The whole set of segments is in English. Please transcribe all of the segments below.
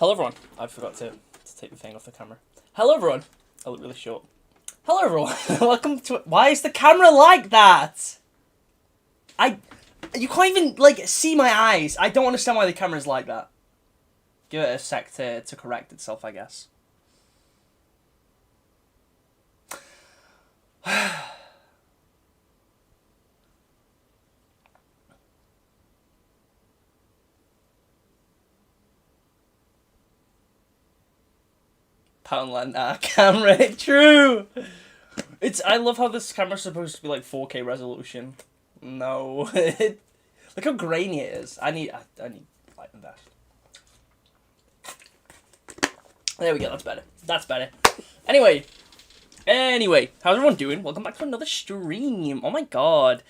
Hello everyone. I forgot to take the thing off the camera. Hello everyone. I look really short. Hello everyone. Welcome to... Why is the camera like that? You can't even, like, see my eyes. I don't understand why the camera's like that. Give it a sec to correct itself, I guess. Poundland camera, true. I love how this camera's supposed to be like 4K resolution. No, look how grainy it is. I need light and vest. There we go. That's better. That's better. Anyway, how's everyone doing? Welcome back to another stream. Oh my god.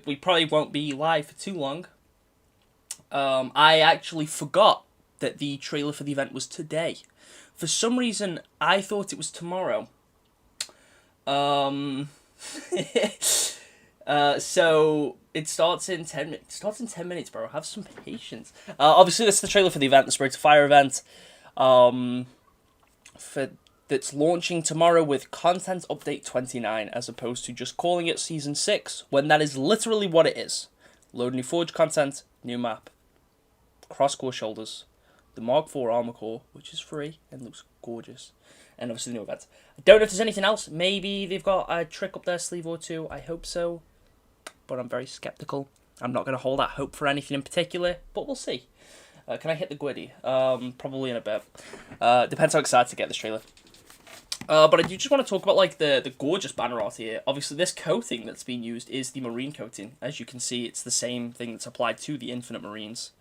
We probably won't be live for too long. I actually forgot that the trailer for the event was today. For some reason, I thought it was tomorrow. So it starts in 10 minutes. It starts in 10 minutes, bro. Have some patience. Obviously, this is the trailer for the event, the Spirit of Fire event. That's launching tomorrow with Content Update 29, as opposed to just calling it Season 6, when that is literally what it is. Load new Forge content, new map, cross-core shoulders, the Mark IV armor core, which is free and looks gorgeous, and obviously the new event. I don't know if there's anything else. Maybe they've got a trick up their sleeve or two. I hope so, but I'm very skeptical. I'm not going to hold out hope for anything in particular, but we'll see. Can I hit the Gwyddy? Probably in a bit. Depends how excited to get this trailer. But I do just want to talk about like the gorgeous banner art here. Obviously, this coating that's being used is the Marine coating. As you can see, it's the same thing that's applied to the Infinite Marines.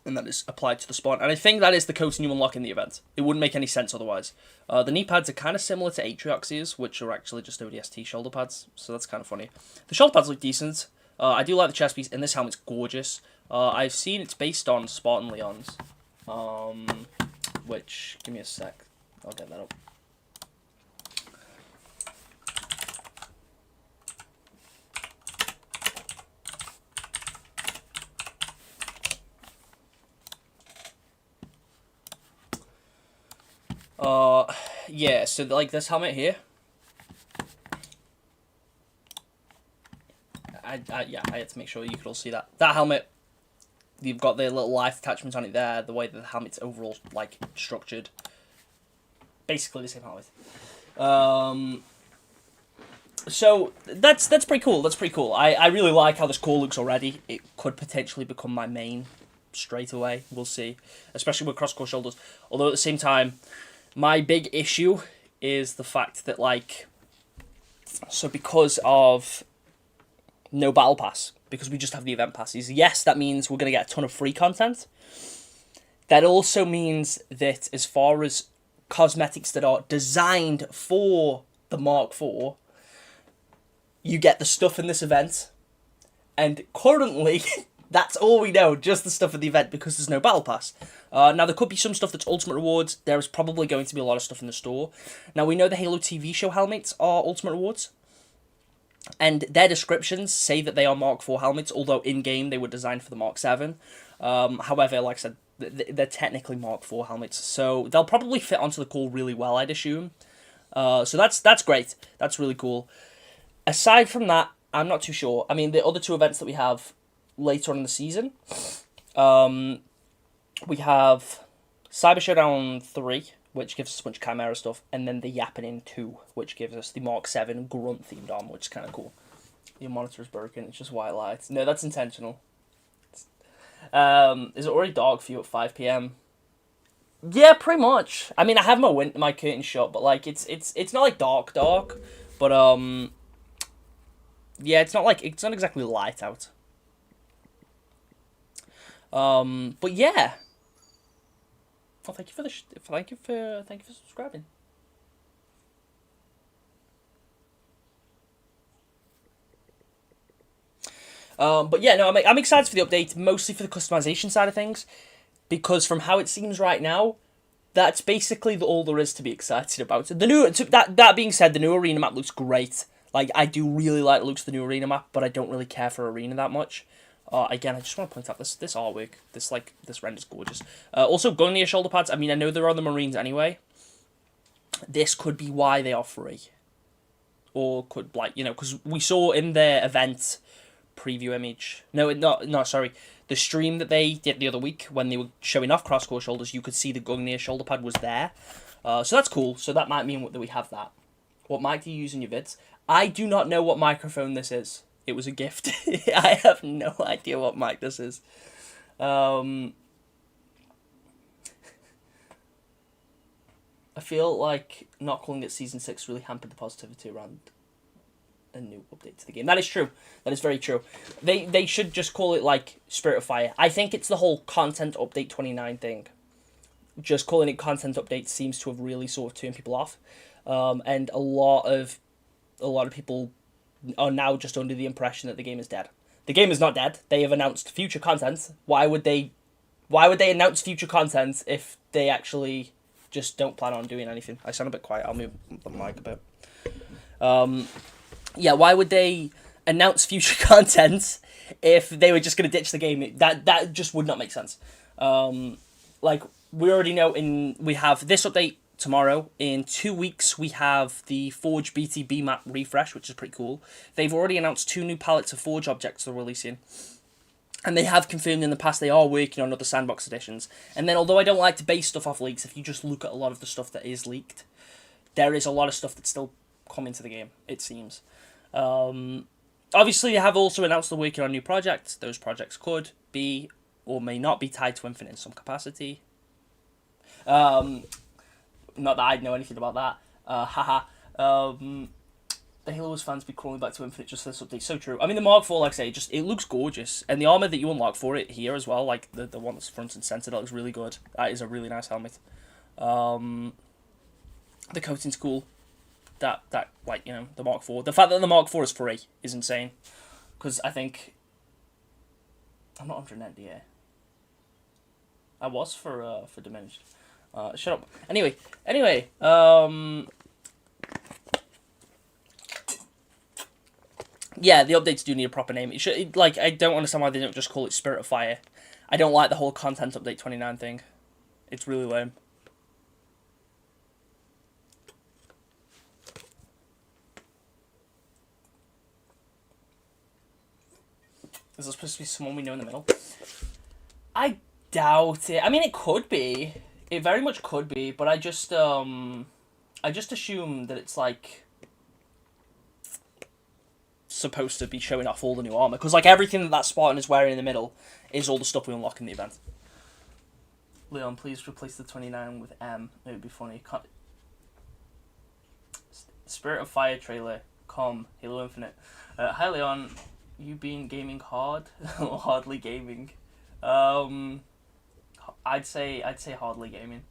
And that is applied to the spawn. And I think that is the coating you unlock in the event. It wouldn't make any sense otherwise. The knee pads are kind of similar to Atriox's, which are actually just ODST shoulder pads. So that's kind of funny. The shoulder pads look decent. I do like the chest piece, and this helmet's gorgeous. I've seen it's based on Spartan Leon's. Which, give me a sec. I'll get that up. Yeah, so like this helmet here. I had to make sure you could all see that. That helmet, you've got the little life attachments on it there, the way that the helmet's overall, like, structured. Basically the same helmet. So, that's pretty cool, that's pretty cool. I really like how this core looks already. It could potentially become my main straight away, we'll see. Especially with cross-core shoulders. Although at the same time, my big issue is the fact that, like, so because of no battle pass, because we just have the event passes, yes, that means we're going to get a ton of free content. That also means that as far as cosmetics that are designed for the Mark IV, you get the stuff in this event, and currently that's all we know, just the stuff at the event, because there's no battle pass. Now, there could be some stuff that's Ultimate Rewards. There is probably going to be a lot of stuff in the store. Now, we know the Halo TV show helmets are Ultimate Rewards, and their descriptions say that they are Mark IV helmets, although in-game they were designed for the Mark VII. However, like I said, they're technically Mark IV helmets, so they'll probably fit onto the core really well, I'd assume. So that's great. That's really cool. Aside from that, I'm not too sure. I mean, the other two events that we have later on in the season, we have Cyber Showdown 3, which gives us a bunch of Chimera stuff, and then the Yappening 2, which gives us the Mark 7 Grunt-themed armor, which is kind of cool. Your monitor is broken, it's just white light. No, that's intentional. Is it already dark for you at 5 PM? Yeah, pretty much. I mean, I have my curtain shut, but, like, it's not, like, dark, but, yeah, it's not exactly light out. But yeah. Well, thank you for subscribing. But yeah, no, I'm excited for the update, mostly for the customization side of things, because from how it seems right now, that's basically all there is to be excited about. That being said, the new arena map looks great. Like, I do really like the looks of the new arena map, but I don't really care for arena that much. Again, I just want to point out this artwork. This render's gorgeous. Also, Gungnir shoulder pads. I mean, I know they're on the Marines anyway. This could be why they are free. Or could, like, you know, because we saw in their event preview image. No, sorry. The stream that they did the other week when they were showing off Crosscore shoulders, you could see the Gungnir shoulder pad was there. So that's cool. So that might mean that we have that. What mic do you use in your vids? I do not know what microphone this is. It was a gift. I have no idea what mic this is. I feel like not calling it Season 6 really hampered the positivity around a new update to the game. That is true. That is very true. They should just call it, like, Spirit of Fire. I think it's the whole content update 29 thing. Just calling it content update seems to have really sort of turned people off. And a lot of people are now just under the impression that the game is dead. The game is not dead. They have announced future content. Why would they announce future content if they actually just don't plan on doing anything? I sound a bit quiet. I'll move the mic a bit. Yeah, why would they announce future content if they were just going to ditch the game? That just would not make sense. Like, we already know we have this update tomorrow. In 2 weeks, we have the Forge BTB map refresh, which is pretty cool. They've already announced 2 new palettes of Forge objects they're releasing. And they have confirmed in the past they are working on other sandbox editions. And then, although I don't like to base stuff off leaks, if you just look at a lot of the stuff that is leaked, there is a lot of stuff that's still coming to the game, it seems. Obviously, they have also announced they're working on new projects. Those projects could be or may not be tied to Infinite in some capacity. Not that I'd know anything about that. The Halo's fans be crawling back to Infinite just for this update. So true. I mean, the Mark IV, like I say, it looks gorgeous. And the armor that you unlock for it here as well, like the one that's front and center, that looks really good. That is a really nice helmet. The coating's cool. That like, you know, the Mark IV. The fact that the Mark IV is free is insane. Because I think... I'm not 100 NDA. I was for Diminished. Shut up. Anyway, yeah, the updates do need a proper name. It should, like, I don't understand why they don't just call it Spirit of Fire. I don't like the whole content update 29 thing. It's really lame. Is there supposed to be someone we know in the middle? I doubt it. I mean, it could be. It very much could be, but I just assume that it's, like, supposed to be showing off all the new armor, because, like, everything that Spartan is wearing in the middle is all the stuff we unlock in the event. Leon, please replace the 29 with M. It would be funny. Spirit of Fire trailer. Halo Infinite. Hi, Leon. You been gaming hard? Or hardly gaming? I'd say hardly gaming.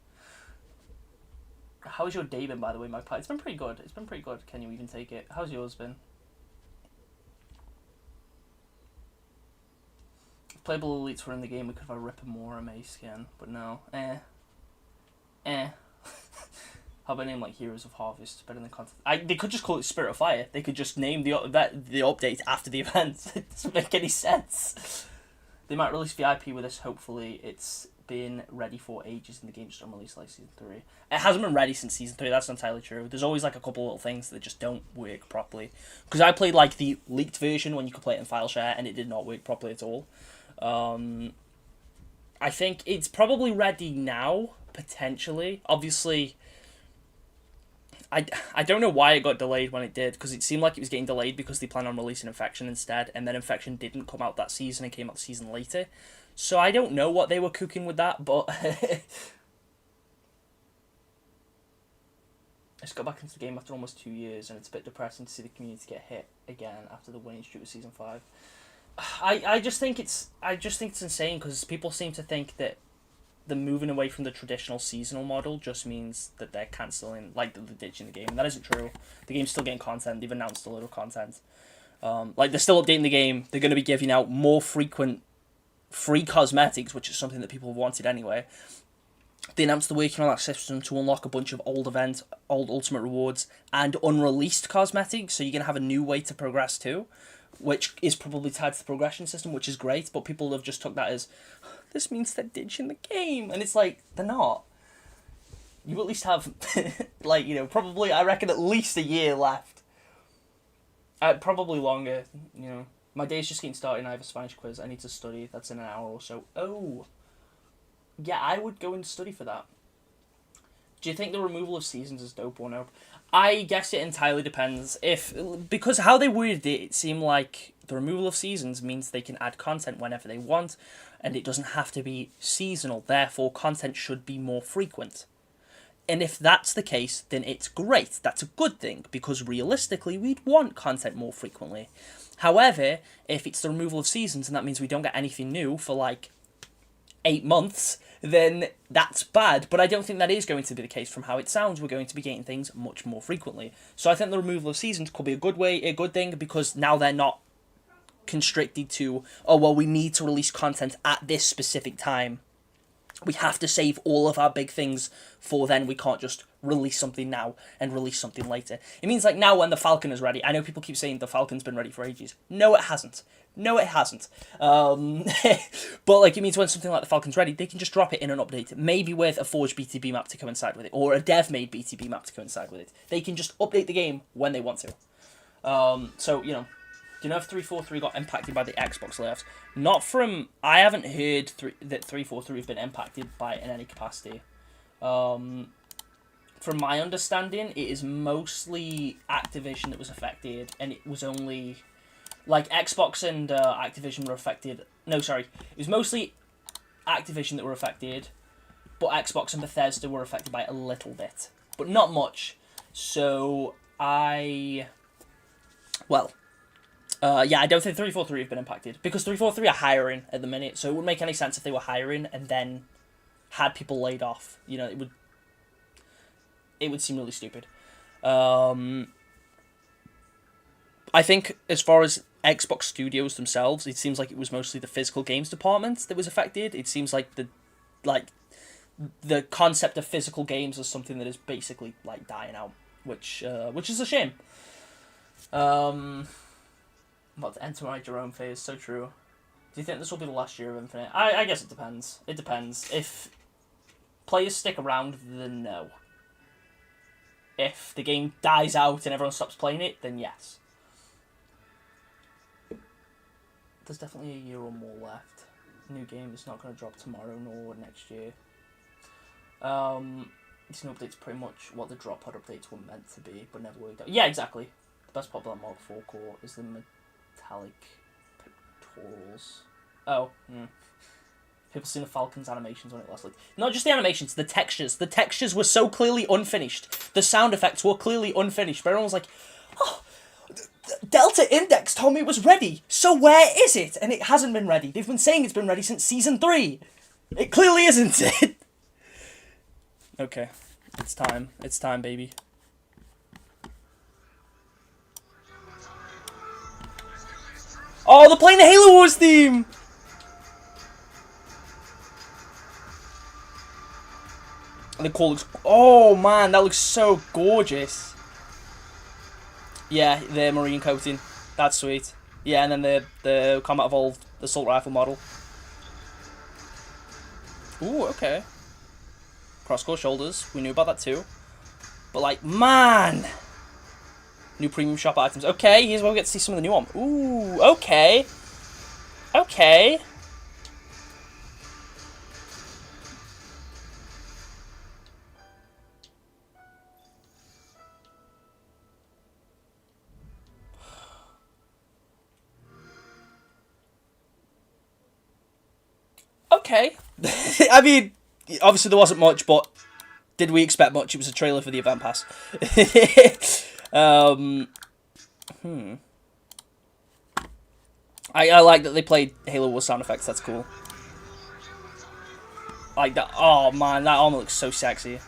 How's your day been, by the way, Magpie? It's been pretty good. Can you even take it? How's yours been? If playable elites were in the game, we could have a Rip and More May skin, but no. How about a name like Heroes of Harvest? Better than content. They could just call it Spirit of Fire. They could just name the update after the event. It doesn't make any sense. They might release VIP with this, hopefully. It's been ready for ages and the game just unreleased like Season 3. It hasn't been ready since Season 3, that's not entirely true. There's always like a couple little things that just don't work properly. Because I played like the leaked version when you could play it in file share and it did not work properly at all. I think it's probably ready now, potentially. Obviously, I don't know why it got delayed when it did, because it seemed like it was getting delayed because they planned on releasing Infection instead, and then Infection didn't come out that season and came out the season later. So I don't know what they were cooking with that, but I just got back into the game after almost 2 years, and it's a bit depressing to see the community get hit again after the winning streak with Season 5. I just think it's insane, because people seem to think that the moving away from the traditional seasonal model just means that they're cancelling, like, they're ditching the game. And that isn't true. The game's still getting content. They've announced a load of content. Like, they're still updating the game. They're going to be giving out more frequent free cosmetics, which is something that people have wanted anyway. They announced they're working on that system to unlock a bunch of old events, old Ultimate rewards, and unreleased cosmetics, so you're going to have a new way to progress too, which is probably tied to the progression system, which is great, but people have just took that as, this means they're ditching the game, and it's like, they're not. You at least have, like, you know, probably, I reckon, at least a year left. Probably longer, you know. My day's just getting started and I have a Spanish quiz. I need to study. That's in an hour or so. Oh. Yeah, I would go and study for that. Do you think the removal of seasons is dope or no? I guess it entirely depends. Because how they worded it, it seemed like the removal of seasons means they can add content whenever they want, and it doesn't have to be seasonal. Therefore, content should be more frequent. And if that's the case, then it's great. That's a good thing, because realistically, we'd want content more frequently. However, if it's the removal of seasons, and that means we don't get anything new for, like, 8 months, then that's bad. But I don't think that is going to be the case. From how it sounds, we're going to be getting things much more frequently. So I think the removal of seasons could be a good thing, because now they're not constricted to, oh, well, we need to release content at this specific time. We have to save all of our big things for then. We can't just release something now and release something later. It means, like, now when the Falcon is ready, I know people keep saying the Falcon's been ready for ages. No, it hasn't. No, it hasn't. But, like, it means when something like the Falcon's ready, they can just drop it in an update. Maybe with a Forge BTB map to coincide with it, or a dev-made BTB map to coincide with it. They can just update the game when they want to. So, you know, do you know if 343 got impacted by the Xbox layoffs? Not from... I haven't heard that 343 have been impacted by it in any capacity. From my understanding, it is mostly Activision that was affected, and it was only... Like, Xbox and Activision were affected... No, sorry. It was mostly Activision that were affected, but Xbox and Bethesda were affected by a little bit. But not much. So, Well... yeah, I don't think 343 have been impacted, because 343 are hiring at the minute, so it wouldn't make any sense if they were hiring and then had people laid off. You know, it would seem really stupid. I think as far as Xbox Studios themselves, it seems like it was mostly the physical games department that was affected. It seems like the concept of physical games is something that is basically, like, dying out, which is a shame. About to enter my Jerome phase, so true. Do you think this will be the last year of Infinite? I guess it depends. It depends. If players stick around, then no. If the game dies out and everyone stops playing it, then yes. There's definitely a year or more left. New game is not going to drop tomorrow nor next year. These new updates pretty much what the drop pod updates were meant to be, but never worked out. Yeah, exactly. The best part about Mark 4 core is the metallic pictorials. Oh, People seen the Falcon's animations when it last looked. Not just the animations, the textures. The textures were so clearly unfinished. The sound effects were clearly unfinished. But everyone was like, oh, Delta Index told me it was ready. So where is it? And it hasn't been ready. They've been saying it's been ready since Season 3. It clearly isn't it. Okay. It's time. It's time, baby. Oh, they're playing the Halo Wars theme! And the core looks... Oh, man, that looks so gorgeous. Yeah, the marine coating. That's sweet. Yeah, and then the Combat Evolved assault rifle model. Ooh, okay. Cross-core shoulders. We knew about that too. But, like, man! New premium shop items. Okay, here's where we get to see some of the new one. Ooh, okay. Okay. Okay. I mean, obviously there wasn't much, but did we expect much? It was a trailer for the event pass. I like that they played Halo Wars sound effects. That's cool. Like that. Oh man, that armor looks so sexy.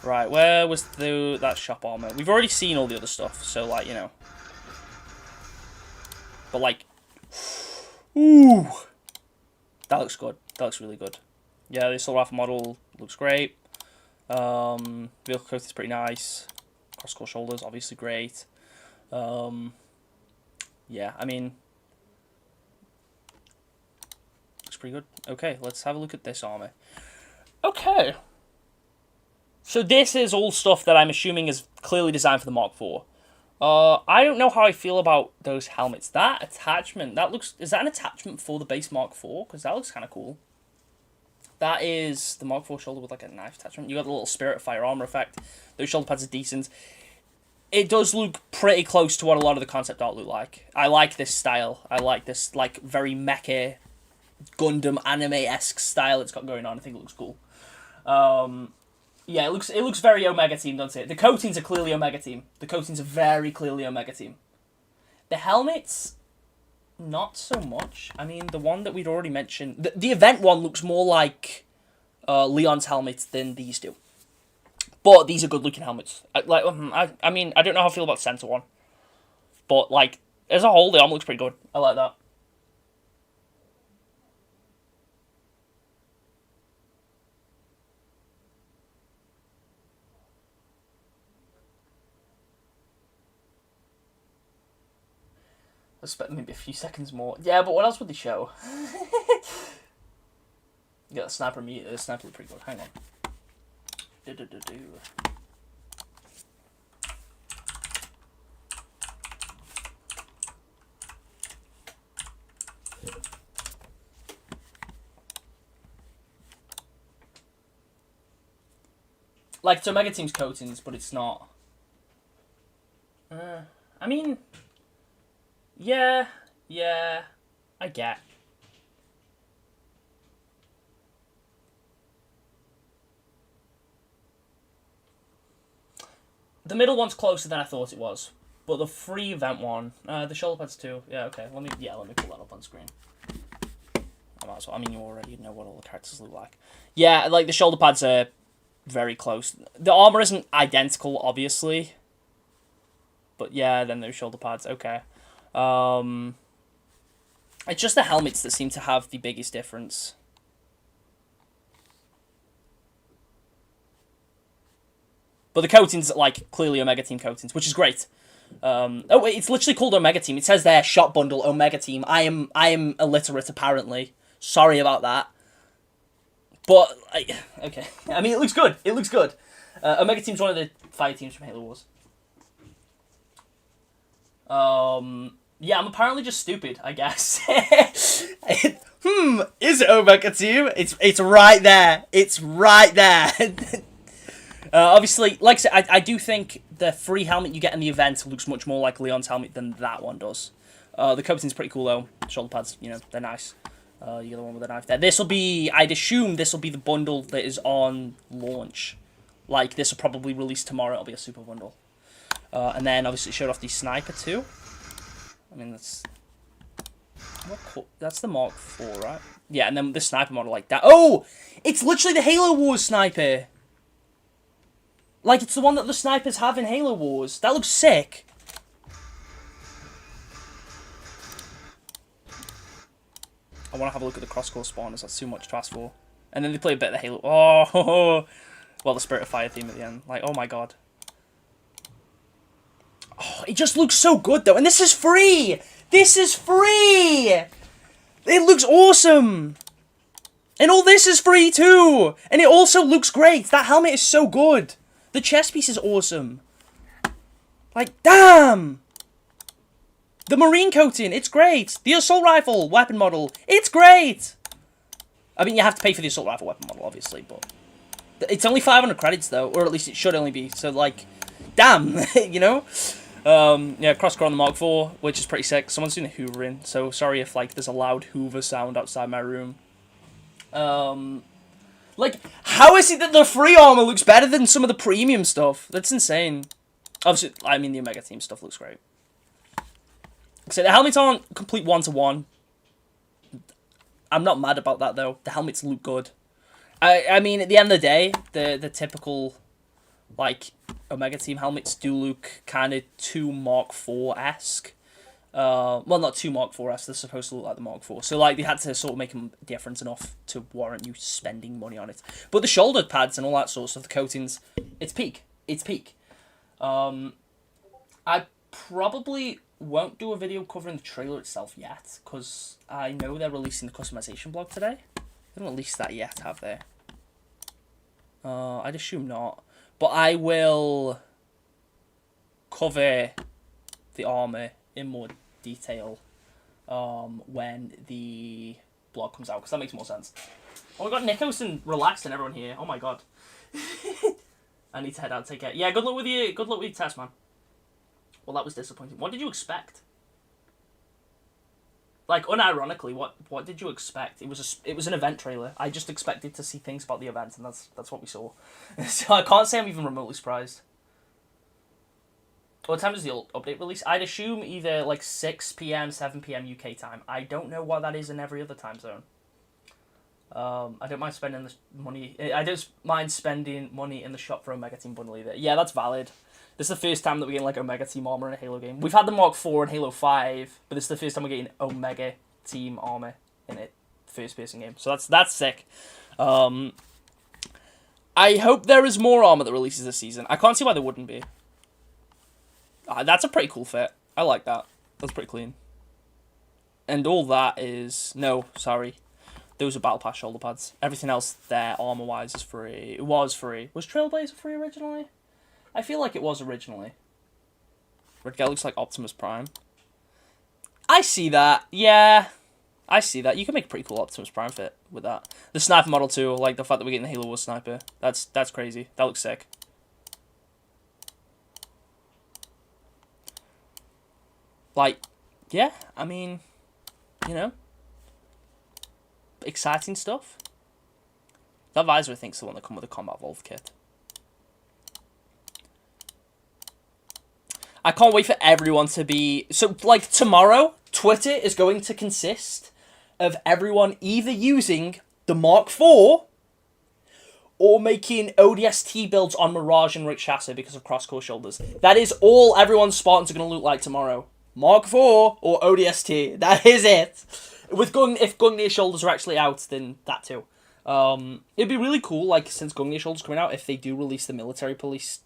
Right, where was that shop armor? We've already seen all the other stuff, so like, you know. But like, ooh, that looks good. That looks really good. Yeah, the assault rifle model looks great. Vehicle coat is pretty nice. Cross-core shoulders, obviously great. Yeah, yeah, I mean, looks pretty good. Okay, let's have a look at this armor. Okay. So this is all stuff that I'm assuming is clearly designed for the Mark IV. I don't know how I feel about those helmets. That attachment, is that an attachment for the base Mark IV? Because that looks kind of cool. That is the Mark IV shoulder with like a knife attachment. You got the little Spirit Fire armor effect. Those shoulder pads are decent. It does look pretty close to what a lot of the concept art look like. I like this style. I like this like very mecha, Gundam anime-esque style it's got going on. I think it looks cool. Yeah, it looks very Omega Team, doesn't it? The coatings are clearly Omega Team. The coatings are very clearly Omega Team. The helmets, not so much. I mean, the one that we'd already mentioned, the event one looks more like Leon's helmet than these do. But these are good looking helmets. I mean, I don't know how I feel about the center one, but like as a whole, the armor looks pretty good. I like that. I expect maybe a few seconds more. Yeah, but what else would they show? Yeah, the sniper looked pretty good. Hang on. Like, it's Omega Team's coatings, but it's not. I mean, yeah, I get. The middle one's closer than I thought it was, but the free event one, the shoulder pads too. Yeah, okay. Let me pull that up on screen. I might as well. I mean, you already know what all the characters look like. Yeah, like the shoulder pads are very close. The armor isn't identical, obviously. But yeah, then those shoulder pads. Okay. It's just the helmets that seem to have the biggest difference. But the coatings are, like, clearly Omega Team coatings, which is great. Oh, wait, it's literally called Omega Team. It says there, shop bundle, Omega Team. I am illiterate, apparently. Sorry about that. But, okay. I mean, it looks good. It looks good. Omega Team's one of the fire teams from Halo Wars. Yeah, I'm apparently just stupid, I guess. Is it Omega Team? It's right there. It's right there. Obviously, like I said, I do think the free helmet you get in the event looks much more like Leon's helmet than that one does. The coating's pretty cool, though. Shoulder pads, you know, they're nice. You get the one with the knife there. I'd assume this will be the bundle that is on launch. Like, this will probably release tomorrow. It'll be a super bundle. And then, obviously, it showed off the sniper, too. I mean, that's the Mark IV, right? Yeah, and then the sniper model like that. Oh! It's literally the Halo Wars sniper! Like, it's the one that the snipers have in Halo Wars. That looks sick. I want to have a look at the cross-core spawners. That's too much to ask for. And then they play a bit of the Halo... Oh! Well, the Spirit of Fire theme at the end. Like, oh my god. Oh, it just looks so good, though. And this is free! This is free! It looks awesome! And all this is free, too! And it also looks great. That helmet is so good. The chest piece is awesome. Like, damn! The marine coating, it's great. The assault rifle weapon model, it's great! I mean, you have to pay for the assault rifle weapon model, obviously, but... It's only 500 credits, though. Or at least it should only be. So, like, damn, you know? Yeah, cross-core on the Mark IV, which is pretty sick. Someone's doing a hoovering, so sorry if, like, there's a loud hoover sound outside my room. Like, how is it that the free armor looks better than some of the premium stuff? That's insane. Obviously, I mean, the Omega Team stuff looks great. So the helmets aren't complete one-to-one. I'm not mad about that, though. The helmets look good. I mean, at the end of the day, the typical, like, Omega Team helmets do look kind of too Mark IV-esque. Well, not too Mark IV-esque, they're supposed to look like the Mark IV. So, like, they had to sort of make them different enough to warrant you spending money on it. But the shoulder pads and all that sort of stuff, the coatings, it's peak. It's peak. I probably won't do a video covering the trailer itself yet, because I know they're releasing the customization blog today. They haven't released that yet, have they? I'd assume not. But I will cover the armor in more detail when the blog comes out, because that makes more sense. Oh, we got Nikos and Relaxed and everyone here. Oh my god. I need to head out, take care. Yeah, good luck with your test, man. Well, that was disappointing. What did you expect? Like, unironically, what did you expect? It was an event trailer. I just expected to see things about the event, and that's what we saw. So I can't say I'm even remotely surprised. What time does the update release? I'd assume either like 6 p.m, 7 p.m. UK time. I don't know what that is in every other time zone. I don't mind spending the money. I don't mind spending money in the shop for Omega Team bundle either. Yeah, that's valid. This is the first time that we're getting like Omega Team armor in a Halo game. We've had the Mark 4 in Halo 5, but this is the first time we're getting Omega Team armor in a first-person game. So that's sick. I hope there is more armor that releases this season. I can't see why there wouldn't be. That's a pretty cool fit. I like that. That's pretty clean. And all that is... No, sorry. Those are Battle Pass shoulder pads. Everything else there, armor-wise, is free. It was free. Was Trailblazer free originally? I feel like it was originally. Red Guy looks like Optimus Prime. I see that. Yeah. I see that. You can make a pretty cool Optimus Prime fit with that. The sniper model too, like the fact that we're getting the Halo Wars sniper. That's crazy. That looks sick. Like, yeah, I mean, you know, exciting stuff. That visor, I think, is the one that comes with the Combat Evolve kit. I can't wait for everyone to be... So, like, tomorrow, Twitter is going to consist of everyone either using the Mark IV or making ODST builds on Mirage and Rakshasa because of cross-core shoulders. That is all everyone's Spartans are going to look like tomorrow. Mark IV or ODST. That is it. With if Gungnir shoulders are actually out, then that too. It'd be really cool, like, since Gungnir shoulders coming out, if they do release the military police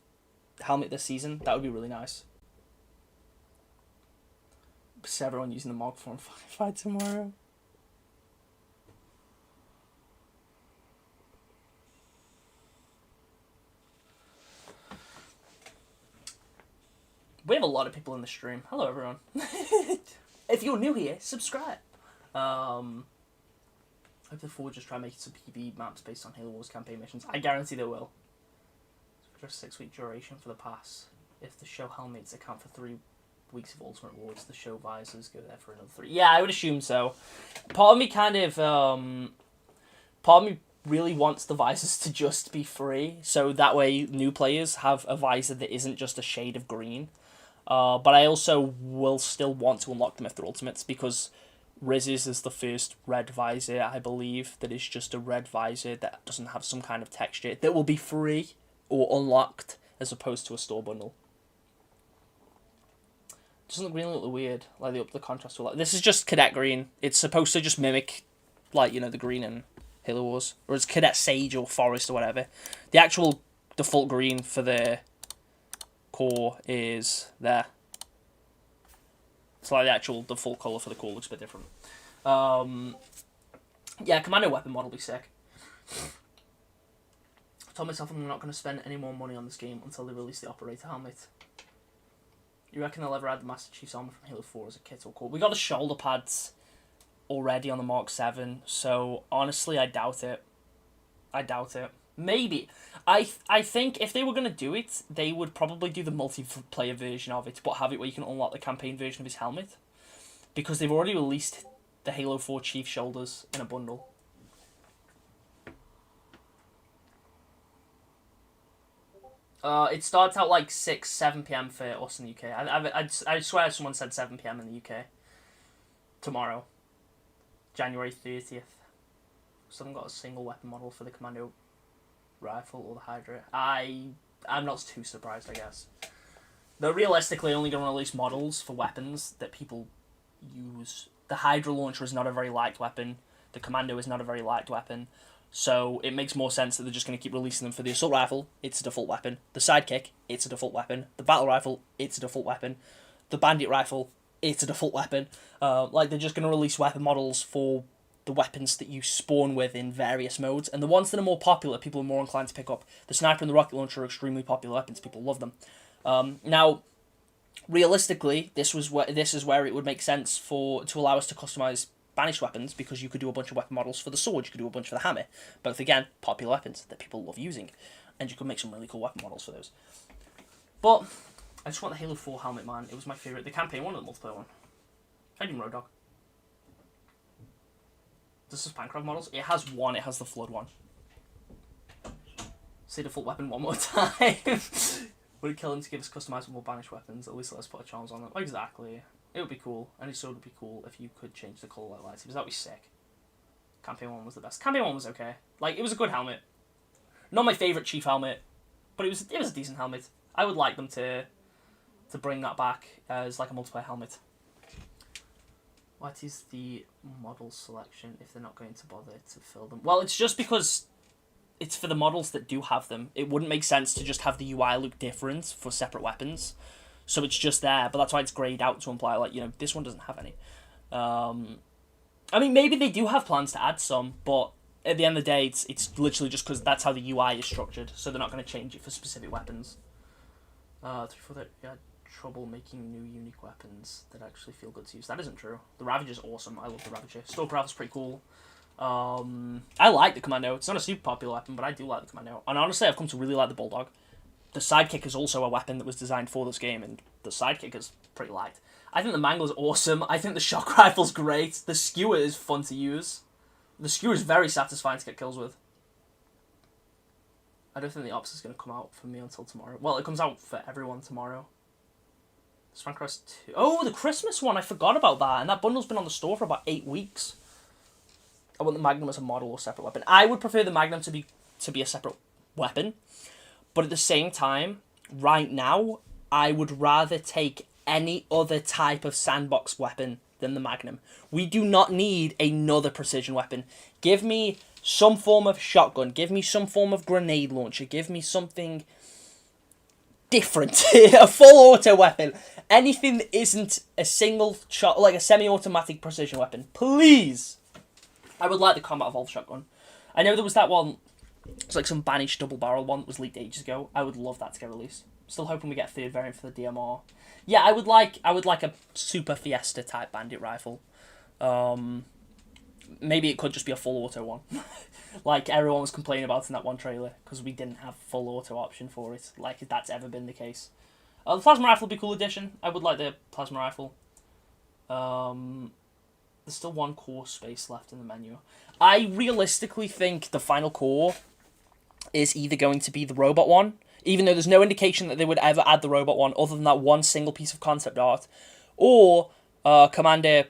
helmet this season. That would be really nice. Just everyone using the Mark IV and Firefight tomorrow. We have a lot of people in the stream. Hello, everyone. If you're new here, subscribe. I hope the Forge just try making some PB maps based on Halo Wars campaign missions. I guarantee they will. For just 6-week duration for the pass. If the show helmets account for 3 weeks of Ultimate Wars, the show visors go there for another 3. Yeah, I would assume so. Part of me really wants the visors to just be free, so that way new players have a visor that isn't just a shade of green. But I also will still want to unlock them if they're ultimates, because Riz's is the first red visor, I believe, that is just a red visor that doesn't have some kind of texture, that will be free or unlocked as opposed to a store bundle. Doesn't the green look weird? Like they up the contrast to like this is just Cadet Green. It's supposed to just mimic, like, you know, the green in Halo Wars, or it's Cadet Sage or Forest or whatever. The actual default green for the core is there. It's like the actual default color for the core looks a bit different. Yeah, Commando weapon model will be sick. I told myself I'm not going to spend any more money on this game until they release the Operator helmet. You reckon they'll ever add the Master Chief's armor from Halo 4 as a kit or core? We got the shoulder pads already on the Mark 7, so honestly I doubt it. I doubt it. Maybe. I think if they were going to do it, they would probably do the multiplayer version of it, but have it where you can unlock the campaign version of his helmet. Because they've already released the Halo 4 Chief shoulders in a bundle. It starts out like 6, 7 p.m. for us in the UK. I swear someone said 7 p.m. in the UK. Tomorrow. January 30th. Still haven't got a single weapon model for the Commando rifle or the Hydra. I'm not too surprised, I guess. They're realistically only going to release models for weapons that people use. The Hydra launcher is not a very liked weapon. The Commando is not a very liked weapon. So it makes more sense that they're just going to keep releasing them for the Assault Rifle. It's a default weapon. The Sidekick, it's a default weapon. The Battle Rifle, it's a default weapon. The Bandit Rifle, it's a default weapon. Like, they're just going to release weapon models for the weapons that you spawn with in various modes, and the ones that are more popular, people are more inclined to pick up. The sniper and the rocket launcher are extremely popular weapons. People love them. Now, realistically, this is where it would make sense to allow us to customize banished weapons, because you could do a bunch of weapon models for the sword, you could do a bunch for the hammer. Both, again, popular weapons that people love using, and you could make some really cool weapon models for those. But I just want the Halo 4 helmet, man. It was my favourite. The campaign one or the multiplayer one? I didn't Road Dog. Does this Pancrab models? It has one. It has the Flood one. Say default weapon one more time. Would it kill him to give us customizable banished weapons? At least let's put a charms on them. Exactly. It would be cool. And so would be cool if you could change the colour like lightsabers. That would be sick. Campaign 1 was the best. Campaign 1 was okay. Like, it was a good helmet. Not my favourite Chief helmet, but it was a decent helmet. I would like them to bring that back as like a multiplayer helmet. What is the model selection if they're not going to bother to fill them? Well, it's just because it's for the models that do have them. It wouldn't make sense to just have the UI look different for separate weapons. So it's just there, but that's why it's grayed out to imply, like, you know, this one doesn't have any. I mean, maybe they do have plans to add some, but at the end of the day, it's literally just because that's how the UI is structured, so they're not going to change it for specific weapons. 3-4 that you had trouble making new unique weapons that actually feel good to use. That isn't true. The Ravager's awesome. I love the Ravager. Stormcraft Rifle's pretty cool. I like the Commando. It's not a super popular weapon, but I do like the Commando. And honestly, I've come to really like the Bulldog. The Sidekick is also a weapon that was designed for this game, and the Sidekick is pretty light. I think the Mangler's awesome. I think the Shock Rifle's great. The Skewer is fun to use. The Skewer is very satisfying to get kills with. I don't think the Ops is going to come out for me until tomorrow. Well, it comes out for everyone tomorrow. Spellcross 2. Oh, the Christmas one! I forgot about that. And that bundle's been on the store for about 8 weeks. I want the Magnum as a model or separate weapon. I would prefer the Magnum to be a separate weapon. But at the same time, right now, I would rather take any other type of sandbox weapon than the Magnum. We do not need another precision weapon. Give me some form of shotgun. Give me some form of grenade launcher. Give me something different. A full auto weapon. Anything that isn't a single shot, like a semi-automatic precision weapon. Please. I would like the Combat Evolved shotgun. I know there was that one. It's like some banished double barrel one that was leaked ages ago. I would love that to get released. Still hoping we get a third variant for the DMR. Yeah, I would like a Super Fiesta type bandit rifle. Maybe it could just be a full auto one. Like everyone was complaining about in that one trailer, because we didn't have full auto option for it. Like if that's ever been the case. The Plasma Rifle would be a cool addition. I would like the Plasma Rifle. There's still one core space left in the menu. I realistically think the final core is either going to be the robot one, even though there's no indication that they would ever add the robot one other than that one single piece of concept art, or Commander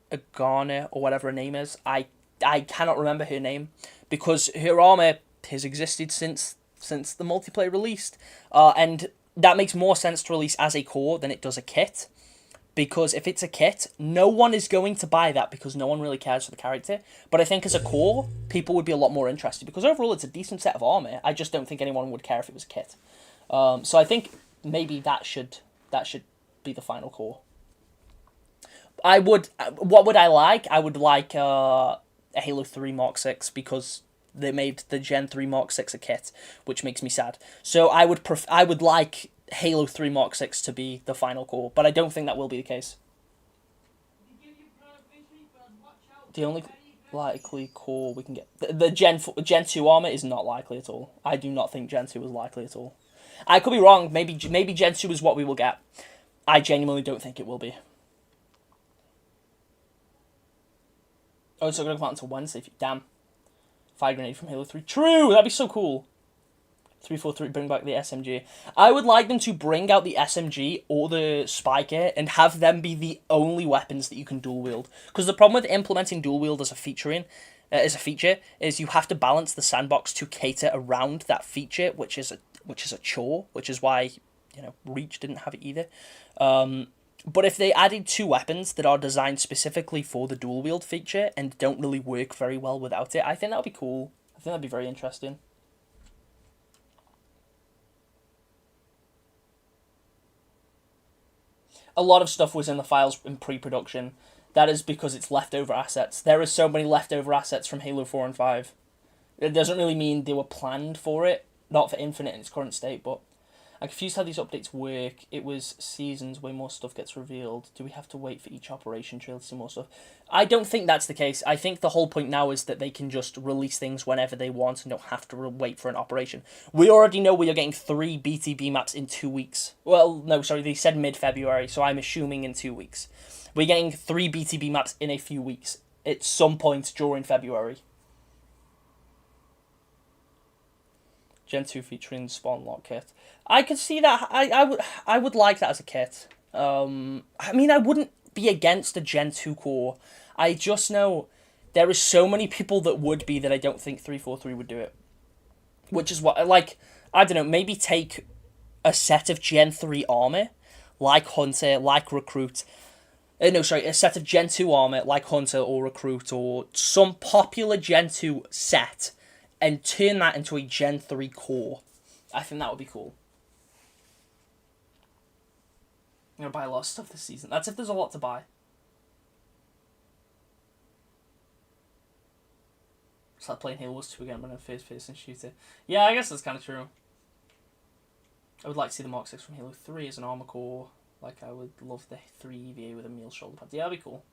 Agana, or whatever her name is. I cannot remember her name, because her armor has existed since the multiplayer released, and that makes more sense to release as a core than it does a kit. Because if it's a kit, no one is going to buy that because no one really cares for the character. But I think as a core, people would be a lot more interested because overall it's a decent set of armor. I just don't think anyone would care if it was a kit. So I think maybe that should be the final core. What would I like? I would like a Halo 3 Mark 6 because they made the Gen 3 Mark 6 a kit, which makes me sad. So I would like Halo 3 Mark 6 to be the final core, but I don't think that will be the case. The only likely core we can get... The Gen 2 armor is not likely at all. I do not think Gen 2 is likely at all. I could be wrong. Maybe Gen 2 is what we will get. I genuinely don't think it will be. Oh, it's not going to come out until Wednesday. Damn. Fire grenade from Halo 3. True! That'd be so cool. 343, bring back the SMG. I would like them to bring out the SMG or the Spiker and have them be the only weapons that you can dual wield. Because the problem with implementing dual wield as a feature is you have to balance the sandbox to cater around that feature, which is a chore, which is why Reach didn't have it either. But if they added 2 weapons that are designed specifically for the dual wield feature and don't really work very well without it, I think that would be cool. I think that'd be very interesting. a lot of stuff was in the files in pre-production. That is because it's leftover assets. There are so many leftover assets from Halo 4 and 5. It doesn't really mean they were planned for it, not for Infinite in its current state, but I'm confused how these updates work. It was seasons where more stuff gets revealed. Do we have to wait for each operation trail to see more stuff? I don't think that's the case. I think the whole point now is that they can just release things whenever they want and don't have to wait for an operation. We already know we are getting 3 BTB maps in 2 weeks. Well, no, sorry, they said mid-February, so I'm assuming in 2 weeks. We're getting 3 BTB maps in a few weeks at some point during February. Gen 2 featuring Spawn Lock kit. I could see that. I would like that as a kit. I mean, I wouldn't be against a Gen 2 core. I just know there is so many people that would be that I don't think 343 would do it. Which is what, like, I don't know, maybe take a set of Gen 3 armor, like Hunter, like Recruit. A set of Gen 2 armor, like Hunter or Recruit, or some popular Gen 2 set, and turn that into a Gen 3 core. I think that would be cool. I'm going to buy a lot of stuff this season. That's if there's a lot to buy. It's like playing Halo Wars 2 again, but in a first-person shooter. Yeah, I guess that's kind of true. I would like to see the Mark 6 from Halo 3 as an armor core. Like, I would love the 3 EVA with a meal shoulder pad. Yeah, that'd be cool.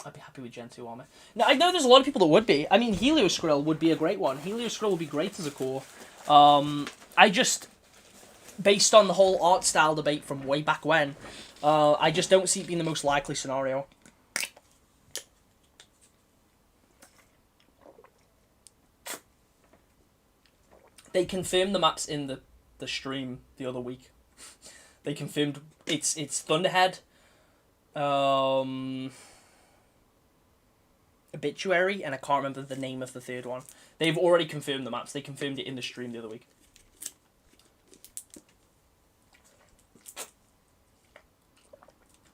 I'd be happy with Gen 2 armor. Now, I know there's a lot of people that would be. I mean, Helioscrill would be a great one. Helioscrill would be great as a core. I just, based on the whole art style debate from way back when, I just don't see it being the most likely scenario. They confirmed the maps in the stream the other week. They confirmed it's Thunderhead, Obituary, and I can't remember the name of the third one. They've already confirmed the maps. They confirmed it in the stream the other week.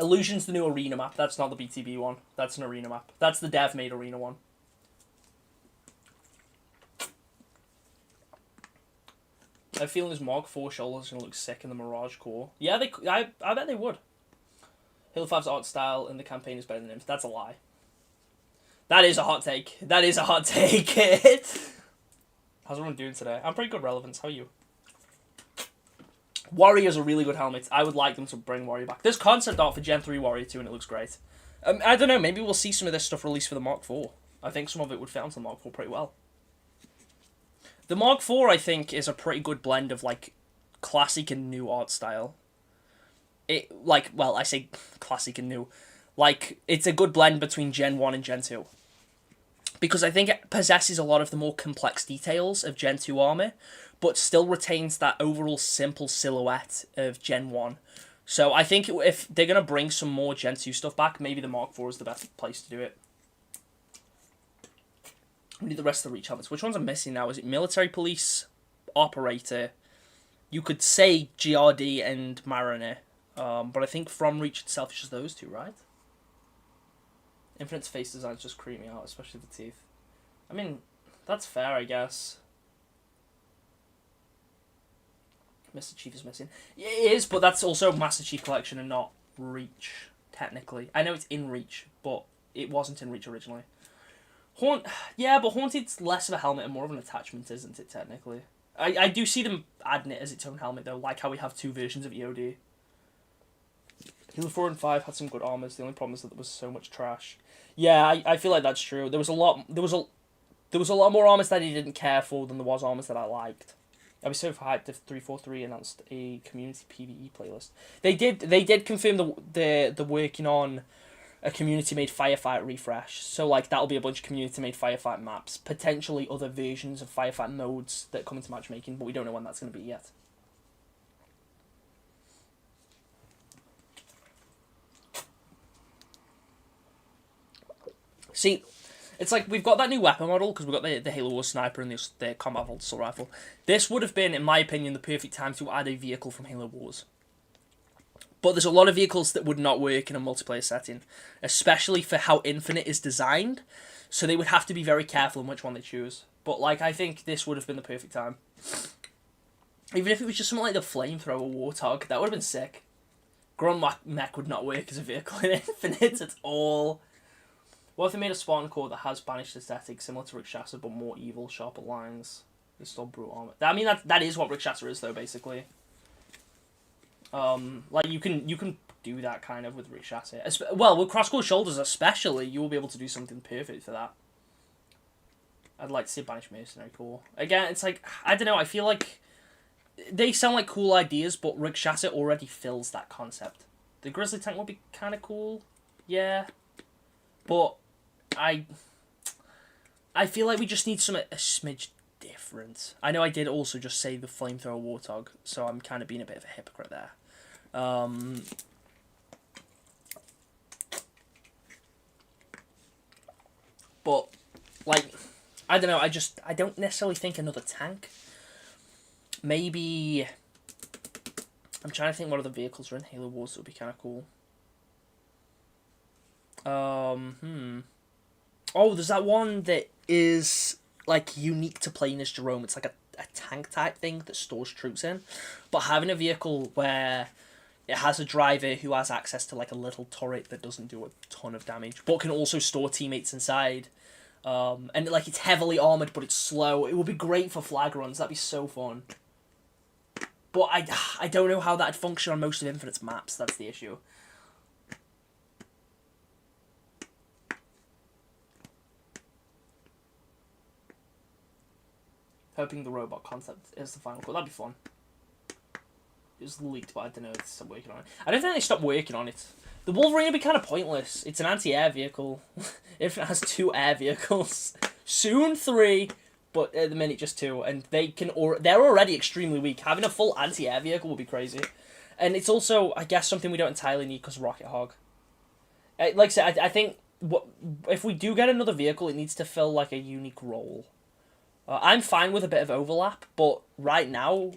Illusion's the new arena map. That's not the BTB one. That's an arena map. That's the dev-made arena one. I feel his Mark 4 shoulders are going to look sick in the Mirage core. Yeah, I bet they would. Halo 5's art style in the campaign is better than him. That's a lie. That is a hot take. That is a hot take. How's everyone doing today? I'm pretty good, Relevance. How are you? Warrior's a really good helmet. I would like them to bring Warrior back. There's concept art for Gen 3 Warrior 2 and it looks great. I don't know, maybe we'll see some of this stuff released for the Mark 4. I think some of it would fit onto the Mark 4 pretty well. The Mark 4, I think, is a pretty good blend of, like, classic and new art style. I say classic and new. Like, it's a good blend between Gen 1 and Gen 2. Because I think it possesses a lot of the more complex details of Gen 2 armor, but still retains that overall simple silhouette of Gen 1. So I think if they're going to bring some more Gen 2 stuff back, maybe the Mark 4 is the best place to do it. We need the rest of the Reach helmets. Which ones are missing now? Is it Military Police, Operator? You could say GRD and Mariner. But I think From Reach itself is just those two, right? Infinite's face design's just creep me out, especially the teeth. I mean, that's fair, I guess. Mr. Chief is missing. Yeah, it is, but that's also Master Chief Collection and not Reach, technically. I know it's in Reach, but it wasn't in Reach originally. Yeah, but Haunted's less of a helmet and more of an attachment, isn't it, technically? I do see them adding it as its own helmet, though, like how we have 2 versions of EOD. Halo 4 and 5 had some good armors. The only problem is that there was so much trash. Yeah, I feel like that's true. There was a lot more armors that I didn't care for than there was armors that I liked. I was so hyped if 343 announced a community PvE playlist. They did confirm the working on a community-made Firefight refresh. So, like, that'll be a bunch of community-made Firefight maps. Potentially other versions of Firefight modes that come into matchmaking, but we don't know when that's going to be yet. See, it's like we've got that new weapon model because we've got the Halo Wars Sniper and the Combat Vault Assault Rifle. This would have been, in my opinion, the perfect time to add a vehicle from Halo Wars. But there's a lot of vehicles that would not work in a multiplayer setting, especially for how Infinite is designed, so they would have to be very careful in which one they choose. But, like, I think this would have been the perfect time. Even if it was just something like the Flamethrower Warthog, that would have been sick. Grunt Mech would not work as a vehicle in Infinite at all. What if they made a Spartan core that has banished aesthetic, similar to Rakshasa, but more evil, sharper lines? It's still brute armor. I mean, that is what Rakshasa is, though, basically. Like, you can do that kind of with Rakshasa. Well, with Crosscore Shoulders especially, you will be able to do something perfect for that. I'd like to see a Banished Mercenary core. Again, it's like, I don't know, I feel like they sound like cool ideas, but Rakshasa already fills that concept. The Grizzly Tank would be kind of cool, yeah. But I feel like we just need something a smidge different. I know I did also just say the Flamethrower Warthog, so I'm kind of being a bit of a hypocrite there. But, like, I don't know, I don't necessarily think another tank. Maybe, I'm trying to think what other vehicles are in Halo Wars that would be kind of cool. Oh, there's that one that is, like, unique to playing as Jerome. It's like a tank type thing that stores troops in. But having a vehicle where it has a driver who has access to, like, a little turret that doesn't do a ton of damage, but can also store teammates inside. And, like, it's heavily armoured, but it's slow. It would be great for flag runs. That'd be so fun. But I don't know how that'd function on most of Infinite's maps. That's the issue. Hoping the robot concept is the final core. That'd be fun. It was leaked, but I don't know if they stopped working on it. I don't think they stopped working on it. The Wolverine would be kind of pointless. It's an anti-air vehicle. Infinite has 2 air vehicles. Soon 3, but at the minute just 2. And they're already extremely weak. Having a full anti-air vehicle would be crazy. And it's also, I guess, something we don't entirely need because Rocket Hog. Like I said, I think if we do get another vehicle, it needs to fill like a unique role. I'm fine with a bit of overlap, but right now,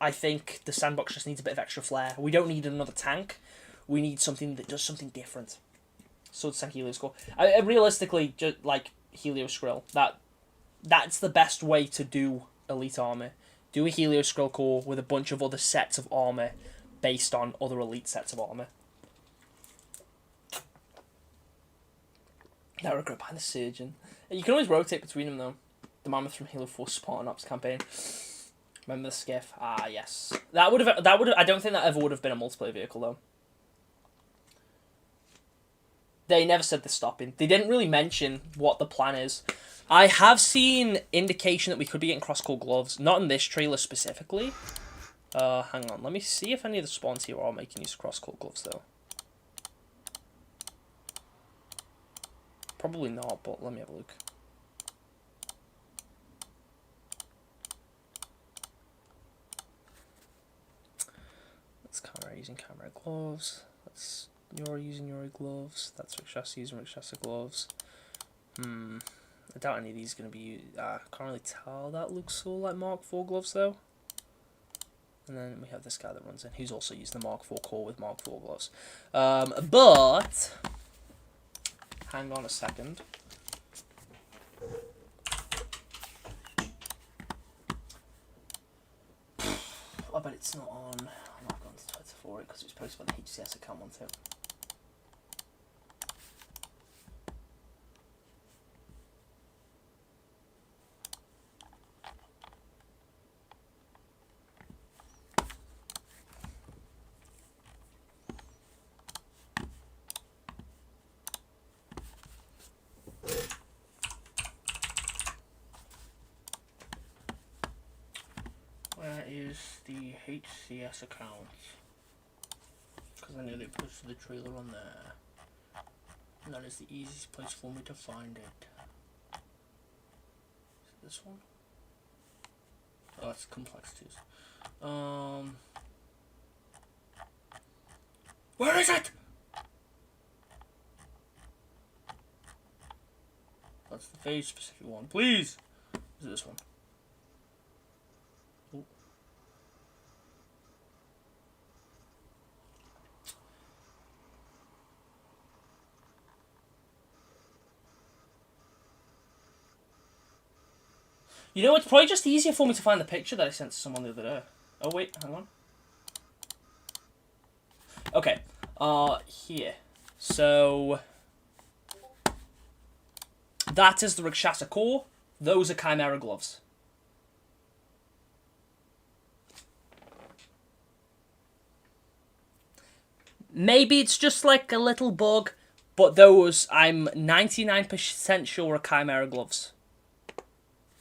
I think the sandbox just needs a bit of extra flair. We don't need another tank. We need something that does something different. So it's a Helios core. Realistically, just like Helios Skrill, that's the best way to do elite armor. Do a Helios Skrill core with a bunch of other sets of armor based on other elite sets of armor. Now we're behind the Surgeon. You can always rotate between them though. The Mammoth from Halo 4 Spartan Ops campaign. Remember the skiff? Ah, yes. That would have. I don't think that ever would have been a multiplayer vehicle though. They never said they're stopping. They didn't really mention what the plan is. I have seen indication that we could be getting cross-core gloves. Not in this trailer specifically. Hang on. Let me see if any of the spawns here are making use of cross-core gloves though. Probably not, but let me have a look. That's Camera using Camera gloves. That's Yori using Yori gloves. That's Rakshasa using Rakshasa gloves. I doubt any of these are going to be used. I can't really tell. That looks all like Mark IV gloves though. And then we have this guy that runs in, who's also used the Mark IV core with Mark IV gloves. But hang on a second. I bet it's not on. I'm not going to Twitter for it because it was posted by the HCS account once it. Where is the HCS account? Because I know they posted the trailer on there. And that is the easiest place for me to find it. Is it this one? Oh, it's complexities. Where is it? That's the very specific one. Please! Is it this one? Ooh. You know, it's probably just easier for me to find the picture that I sent to someone the other day. Oh wait, hang on. Okay. Here. So that is the Rakshasa core. Those are Chimera gloves. Maybe it's just like a little bug, but those I'm 99% sure are Chimera gloves.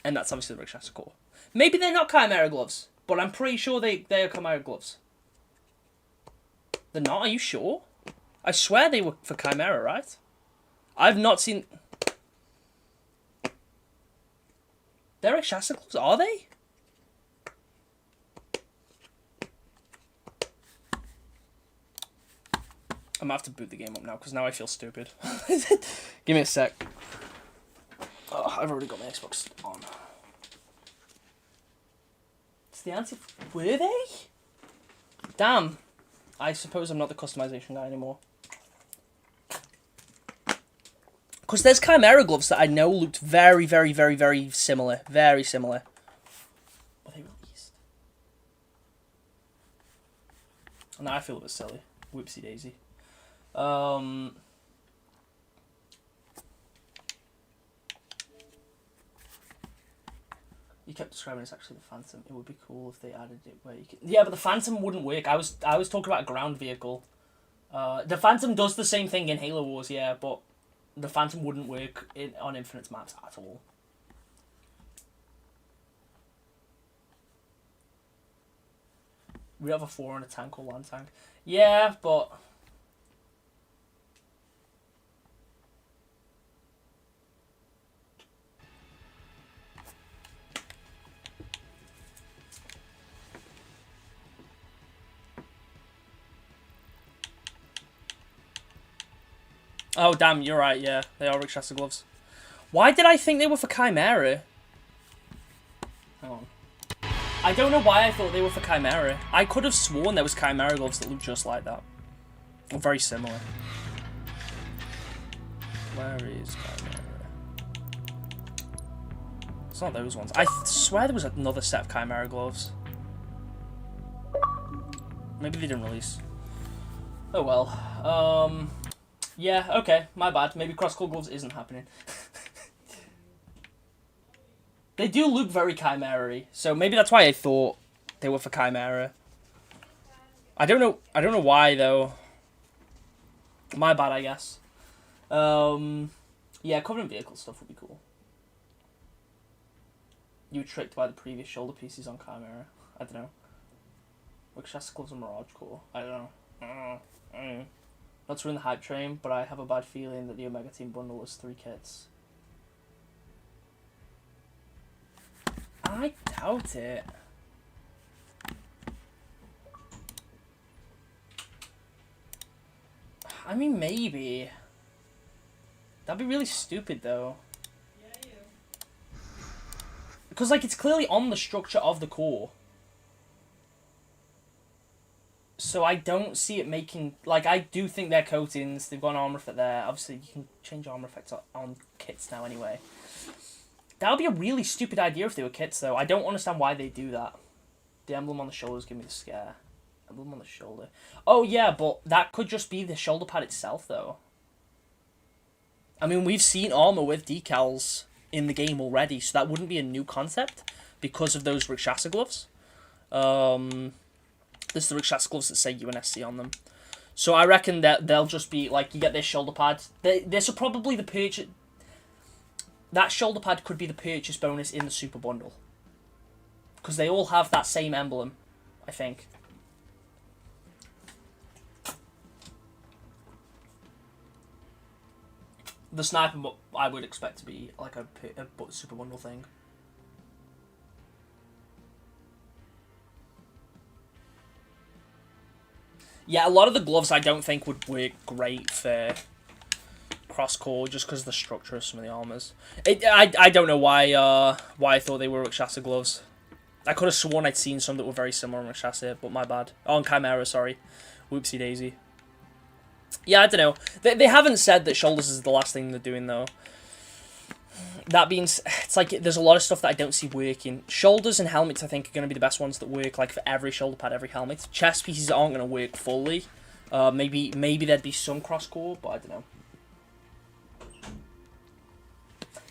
And that's obviously the Rakshasa core. Maybe they're not Chimera gloves, but I'm pretty sure they are Chimera gloves. They're not? Are you sure? I swear they were for Chimera, right? I've not seen... They're Rakshasa gloves, are they? I'm gonna have to boot the game up now, because now I feel stupid. Give me a sec. Oh, I've already got my Xbox on. It's the answer. Were they? Damn. I suppose I'm not the customization guy anymore. Because there's Chimera gloves that I know looked very, very, very, very similar. Very similar. Were they released? And now I feel a bit silly. Whoopsie daisy. You kept describing it's actually the Phantom. It would be cool if they added it where you can... Yeah, but the Phantom wouldn't work. I was talking about a ground vehicle. The Phantom does the same thing in Halo Wars, yeah, but the Phantom wouldn't work on Infinite's maps at all. We have a 4 on a tank or land tank. Yeah, but... Oh, damn, you're right, yeah. They are Rakshasa gloves. Why did I think they were for Chimera? Hang on. I don't know why I thought they were for Chimera. I could have sworn there was Chimera gloves that looked just like that. Or very similar. Where is Chimera? It's not those ones. I swear there was another set of Chimera gloves. Maybe they didn't release. Oh well. Yeah, okay, my bad. Maybe cross-core gloves isn't happening. They do look very Chimera-y, so maybe that's why I thought they were for Chimera. I don't know why though. My bad, I guess. Yeah, Covenant vehicle stuff would be cool. You were tricked by the previous shoulder pieces on Chimera. I don't know. Rakshasa gloves and Mirage core. I don't know. I don't know. Not to ruin the hype train, but I have a bad feeling that the Omega Team bundle is 3 kits. I doubt it. I mean, maybe. That'd be really stupid, though. Because, like, it's clearly on the structure of the core. So I don't see it making... Like, I do think they're coatings. They've got an armor effect there. Obviously, you can change armor effects on kits now anyway. That would be a really stupid idea if they were kits, though. I don't understand why they do that. The emblem on the shoulders give me the scare. Emblem on the shoulder. Oh, yeah, but that could just be the shoulder pad itself, though. I mean, we've seen armor with decals in the game already, so that wouldn't be a new concept because of those Rakshasa gloves. This is the Rakshasa gloves that say UNSC on them. So I reckon that they'll just be, like, you get this shoulder pad. This will probably the purchase... That shoulder pad could be the purchase bonus in the Super Bundle. Because they all have that same emblem, I think. The sniper, I would expect to be, like, a Super Bundle thing. Yeah, a lot of the gloves I don't think would work great for cross-core just because of the structure of some of the armors. I don't know why I thought they were Rakshasa gloves. I could have sworn I'd seen some that were very similar on Rakshasa, but my bad. Oh, on Chimera, sorry. Whoopsie daisy. Yeah, I don't know. They haven't said that shoulders is the last thing they're doing, though. That being... It's like, there's a lot of stuff that I don't see working. Shoulders and helmets, I think, are going to be the best ones that work, like, for every shoulder pad, every helmet. Chest pieces aren't going to work fully, Maybe there'd be some cross-core, but I don't know.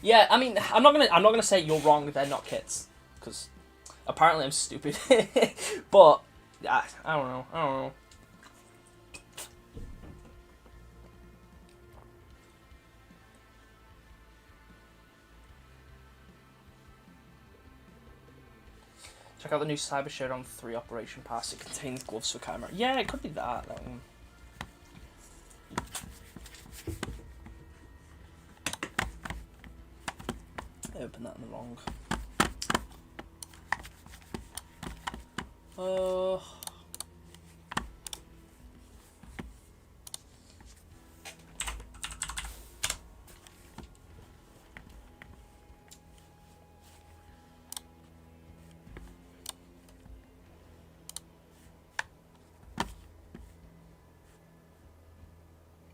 Yeah, I mean, I'm not gonna say you're wrong. They're not kits, because apparently I'm stupid. But I don't know. I don't know. Check out the new Cyber Showdown 3 Operation Pass. It contains gloves for Chimera. Yeah, it could be that. I opened that in the wrong.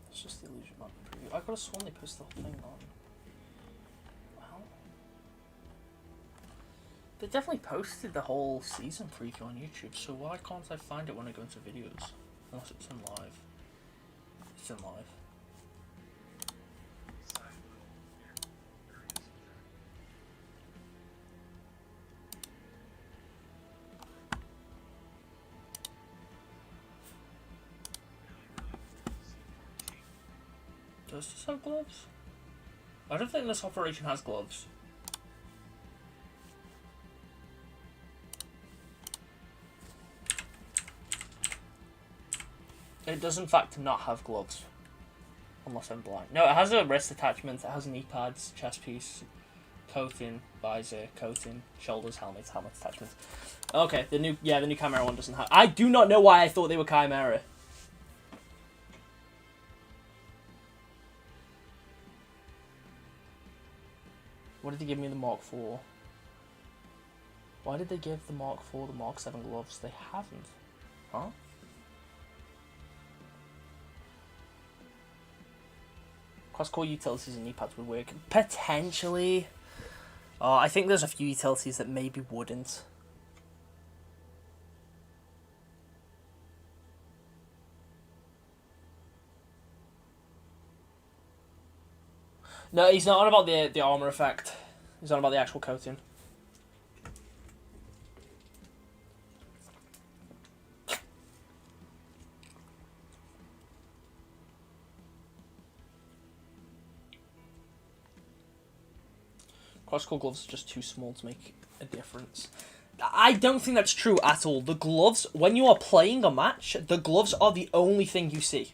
It's just the Illusion Map preview. I could have sworn they posted the whole thing on. Well, they definitely posted the whole season preview on YouTube, so why can't I find it when I go into videos? Unless it's in live. It's in live. Does this have gloves? I don't think this operation has gloves. It does in fact not have gloves. Unless I'm blind. No, it has a wrist attachment, it has knee pads, chest piece, coating, visor, coating, shoulders, helmet attachment. Okay, the new Chimera one doesn't have. I do not know why I thought they were Chimera. What did they give me the Mark IV? Why did they give the Mark IV the Mark 7 gloves? They haven't. Huh? Cross-core utilities and knee pads would work. Potentially. I think there's a few utilities that maybe wouldn't. No, he's not on about the armor effect. He's on about the actual coating. Cross-core gloves are just too small to make a difference. I don't think that's true at all. The gloves, when you are playing a match, the gloves are the only thing you see.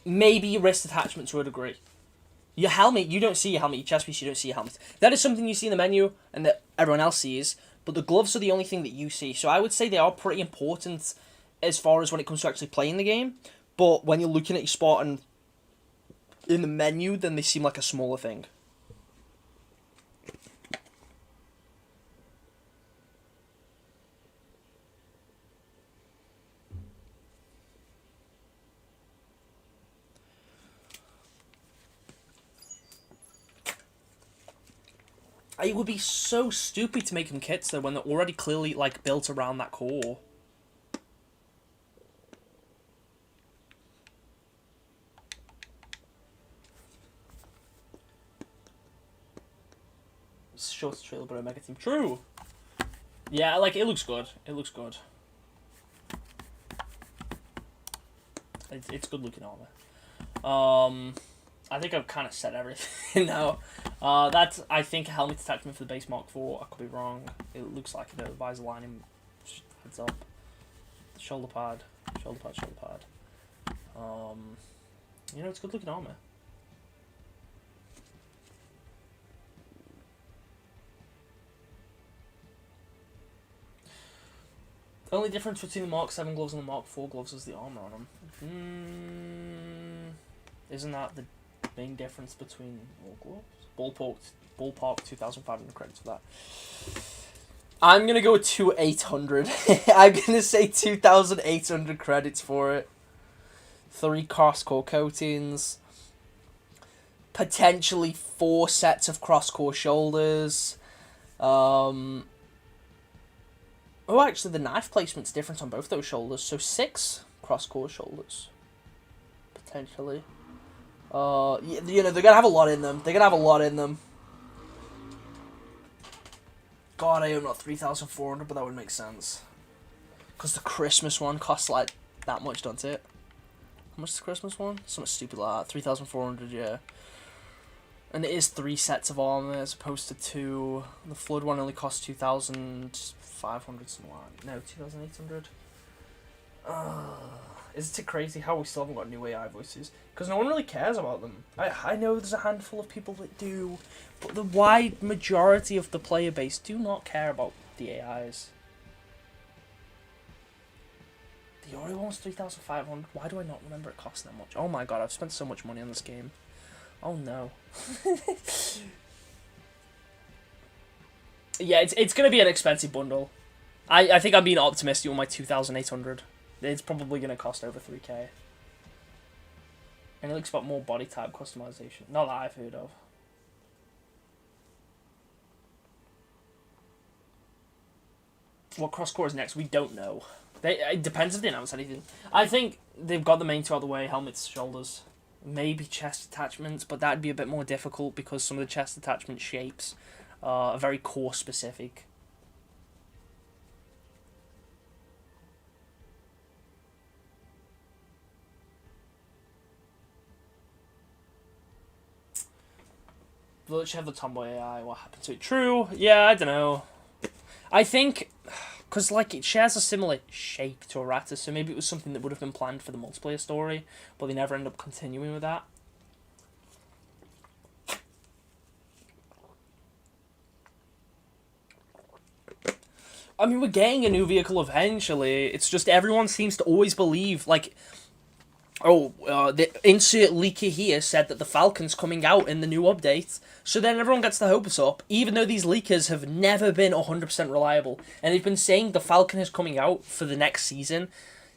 Maybe your wrist attachment to a degree. Your helmet, you don't see your helmet. Your chest piece, you don't see your helmet. That is something you see in the menu and that everyone else sees, but the gloves are the only thing that you see. So I would say they are pretty important as far as when it comes to actually playing the game, but when you're looking at your spot and in the menu, then they seem like a smaller thing. It would be so stupid to make them kits though when they're already clearly like built around that core. Shortest trailer but Omega Team. True. Yeah, like it looks good. It looks good. It's good looking armor. I think I've kind of said everything now. That's, I think, a helmet attachment for the base Mark IV. I could be wrong. It looks like the visor lining. Heads up. Shoulder pad. Shoulder pad, shoulder pad. You know, it's good looking armor. The only difference between the Mark 7 gloves and the Mark IV gloves is the armor on them. Isn't that the main difference between all gloves? Ballpark 2,500 credits for that. I'm gonna go with 2,800. I'm gonna say 2,800 credits for it. 3 cross-core coatings. Potentially 4 sets of cross-core shoulders. Oh, actually, the knife placement's different on both those shoulders. So 6 cross-core shoulders. Potentially. You know, they're gonna have a lot in them. They're gonna have a lot in them. God, I own not 3,400, but that would make sense. Because the Christmas one costs like that much, don't it? How much is the Christmas one? Something stupid like that. 3,400, yeah. And it is 3 sets of armor as opposed to 2. The Flood one only costs 2,500, something like that. No, 2,800. Is it crazy how we still haven't got new AI voices? Because no one really cares about them. I know there's a handful of people that do, but the wide majority of the player base do not care about the AIs. The Ori one was 3,500. Why do I not remember it costing that much? Oh my god, I've spent so much money on this game. Oh no. Yeah, it's going to be an expensive bundle. I think I'm being optimistic on my 2,800. It's probably going to cost over 3k. And it looks about more body type customization. Not that I've heard of. What cross-core is next? We don't know. It depends if they announce anything. I think they've got the main two out of the way. Helmets, shoulders. Maybe chest attachments, but that'd be a bit more difficult because some of the chest attachment shapes are very core specific. Let's have the Tomboy AI. What happened to it? True. Yeah, I don't know. I think because like it shares a similar shape to Aratus, so maybe it was something that would have been planned for the multiplayer story, but they never end up continuing with that. I mean, we're getting a new vehicle eventually. It's just everyone seems to always believe, like, the insert leaker here said that the Falcon's coming out in the new update. So then everyone gets their hopes up, even though these leakers have never been 100% reliable. And they've been saying the Falcon is coming out for the next season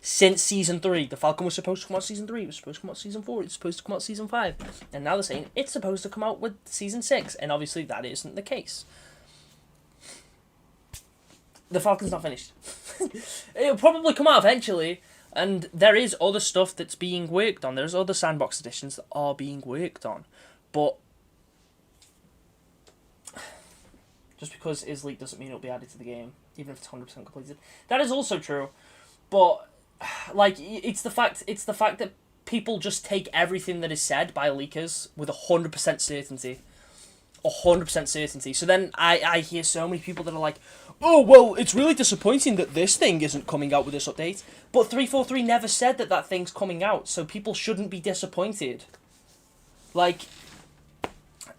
since Season 3. The Falcon was supposed to come out Season 3, it was supposed to come out Season 4, it was supposed to come out Season 5. And now they're saying it's supposed to come out with Season 6. And obviously that isn't the case. The Falcon's not finished. It'll probably come out eventually. And there is other stuff that's being worked on. There's other sandbox editions that are being worked on. But just because it is leaked doesn't mean it'll be added to the game, even if it's 100% completed. That is also true. But like it's the fact that people just take everything that is said by leakers with 100% certainty. 100% certainty. So then I hear so many people that are like, oh, well, it's really disappointing that this thing isn't coming out with this update. But 343 never said that that thing's coming out, so people shouldn't be disappointed. Unless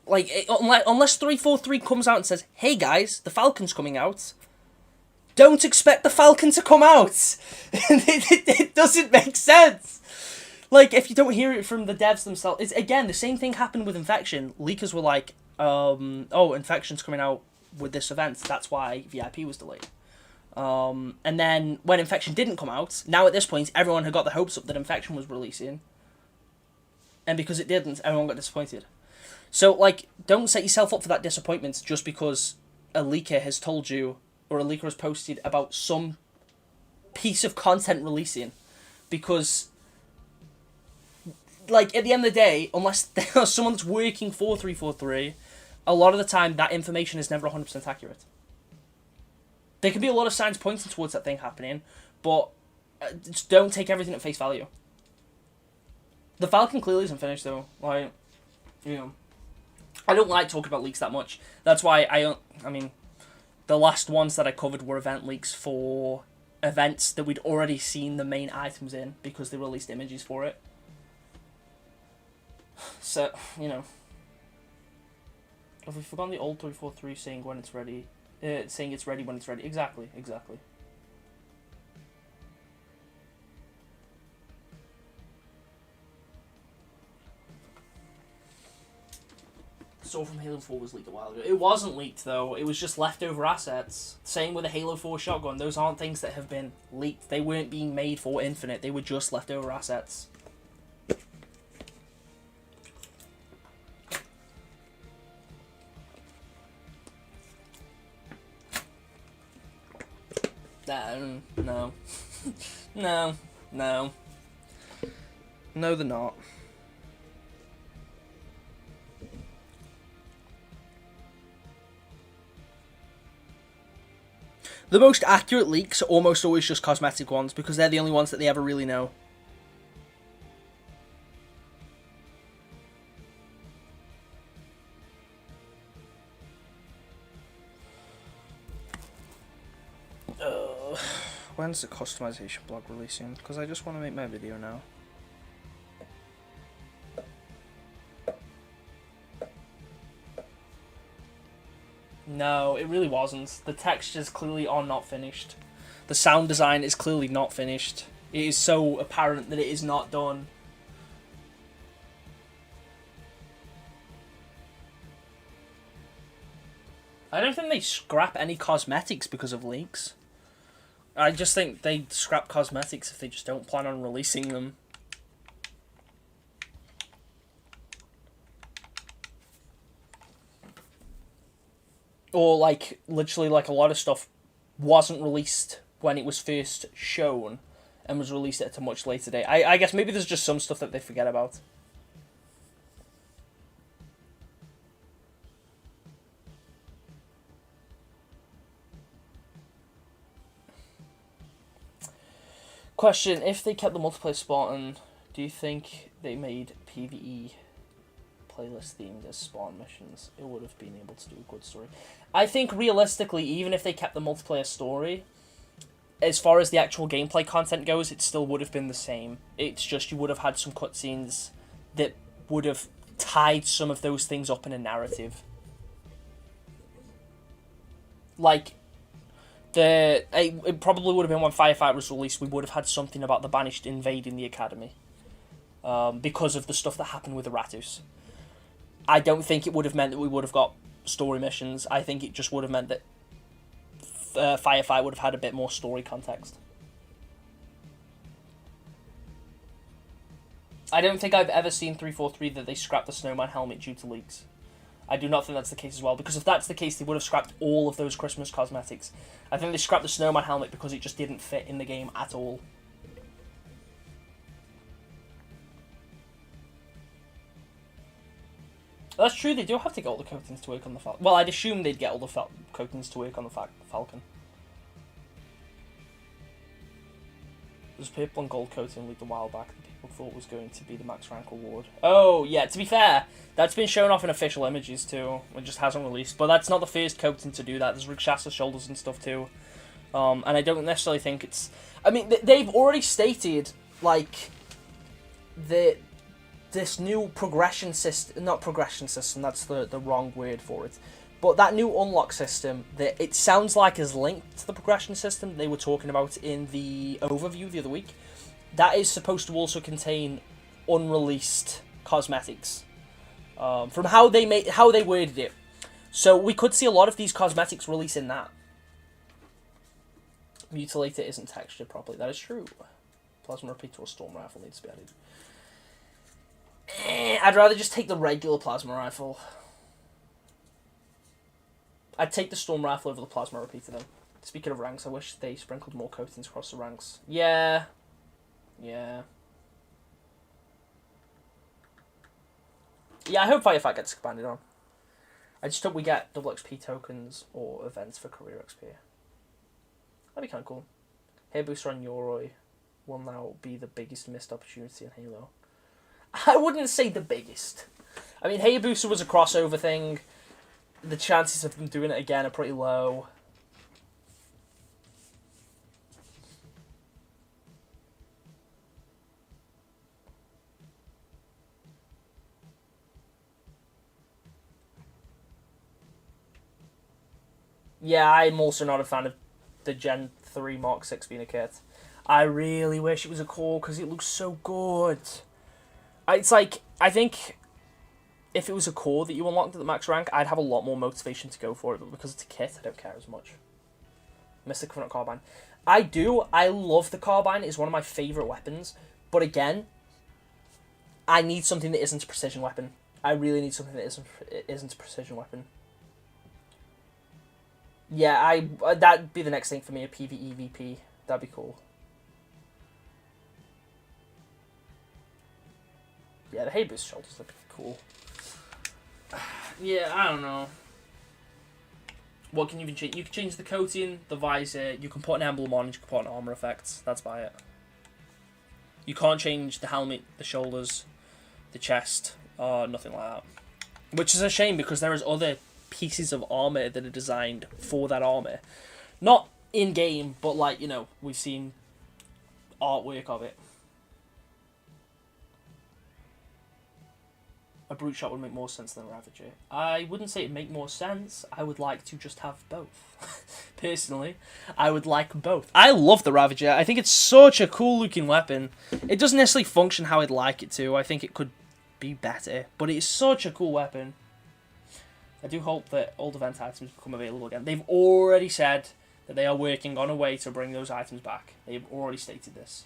343 comes out and says, hey guys, the Falcon's coming out, don't expect the Falcon to come out. It doesn't make sense. Like, if you don't hear it from the devs themselves, it's, again, the same thing happened with Infection. Leakers were like, Infection's coming out with this event, that's why VIP was delayed. And then when Infection didn't come out, now at this point everyone had got the hopes up that Infection was releasing, and because it didn't, everyone got disappointed. So like, don't set yourself up for that disappointment just because a leaker has told you, or a leaker has posted about some piece of content releasing, because like at the end of the day, unless there's someone that's working for 343, a lot of the time that information is never 100% accurate. There can be a lot of signs pointing towards that thing happening, but just don't take everything at face value. The Falcon clearly isn't finished though. Like, you know, I don't like talking about leaks that much. That's why I mean, the last ones that I covered were event leaks for events that we'd already seen the main items in because they released images for it. So, you know, have we forgotten the old 343 saying when it's ready? Saying it's ready when it's ready. Exactly. Sword from Halo 4 was leaked a while ago. It wasn't leaked though. It was just leftover assets. Same with the Halo 4 shotgun. Those aren't things that have been leaked. They weren't being made for Infinite. They were just leftover assets. No. No. No. No, they're not. The most accurate leaks are almost always just cosmetic ones, because they're the only ones that they ever really know. When's the customization blog releasing? Because I just want to make my video now. No, it really wasn't. The textures clearly are not finished. The sound design is clearly not finished. It is so apparent that it is not done. I don't think they scrap any cosmetics because of leaks. I just think they scrap cosmetics if they just don't plan on releasing them. Or, like, literally, like, a lot of stuff wasn't released when it was first shown and was released at a much later date. I guess maybe there's just some stuff that they forget about. Question, if they kept the multiplayer Spartan, do you think they made PvE playlist themed as Spartan missions, it would have been able to do a good story? I think realistically, even if they kept the multiplayer story, as far as the actual gameplay content goes, it still would have been the same. It's just you would have had some cutscenes that would have tied some of those things up in a narrative. Like, it probably would have been when Firefight was released, we would have had something about the Banished invading the academy. Because of the stuff that happened with the Ratus. I don't think it would have meant that we would have got story missions. I think it just would have meant that Firefight would have had a bit more story context. I don't think I've ever seen 343 that they scrapped the snowman helmet due to leaks. I do not think that's the case as well, because if that's the case, they would have scrapped all of those Christmas cosmetics. I think they scrapped the snowman helmet because it just didn't fit in the game at all. That's true, they do have to get all the coatings to work on the Falcon. Well, I'd assume they'd get all the coatings to work on the Falcon. There's purple and gold coating leaked a while back that people thought was going to be the max rank award. Oh, yeah, to be fair, that's been shown off in official images too. It just hasn't released. But that's not the first coating to do that. There's Rakshasa shoulders and stuff too. And I don't necessarily think it's... I mean, they've already stated, like, that this new progression system... Not progression system, that's the wrong word for it. But that new unlock system, that it sounds like is linked to the progression system they were talking about in the overview the other week. That is supposed to also contain unreleased cosmetics. From how they worded it. So we could see a lot of these cosmetics release in that. Mutilator isn't textured properly. That is true. Plasma repeater or storm rifle needs to be added. I'd rather just take the regular plasma rifle. I'd take the storm rifle over the plasma repeater then. Speaking of ranks, I wish they sprinkled more coatings across the ranks. Yeah. Yeah. Yeah, I hope Firefight gets expanded on. I just hope we get double XP tokens or events for career XP. That'd be kind of cool. Hair booster on Yoroi will now be the biggest missed opportunity in Halo. I wouldn't say the biggest. I mean, Hair booster was a crossover thing. The chances of them doing it again are pretty low. Yeah, I'm also not a fan of the Gen 3 Mark 6 being a kit. I really wish it was a core because it looks so good. It's like, I think if it was a core that you unlocked at the max rank, I'd have a lot more motivation to go for it, but because it's a kit, I don't care as much. Mystic Covenant Carbine. I love the Carbine, it's one of my favourite weapons, but again, I need something that isn't a precision weapon. I really need something that isn't a precision weapon. Yeah, that'd be the next thing for me, a PvE VP. That'd be cool. Yeah, the Habeas shoulders are pretty cool. Yeah, I don't know. What can you even change? You can change the coating, the visor, you can put an emblem on, and you can put an armor effect. That's about it. You can't change the helmet, the shoulders, the chest, or nothing like that. Which is a shame because there is other pieces of armor that are designed for that armor. Not in-game, but like, you know, we've seen artwork of it. A brute shot would make more sense than a Ravager. I wouldn't say it'd make more sense. I would like to just have both. Personally, I would like both. I love the Ravager. I think it's such a cool looking weapon. It doesn't necessarily function how I'd like it to. I think it could be better, but it's such a cool weapon. I do hope that old event items become available again. They've already said that they are working on a way to bring those items back. They've already stated this.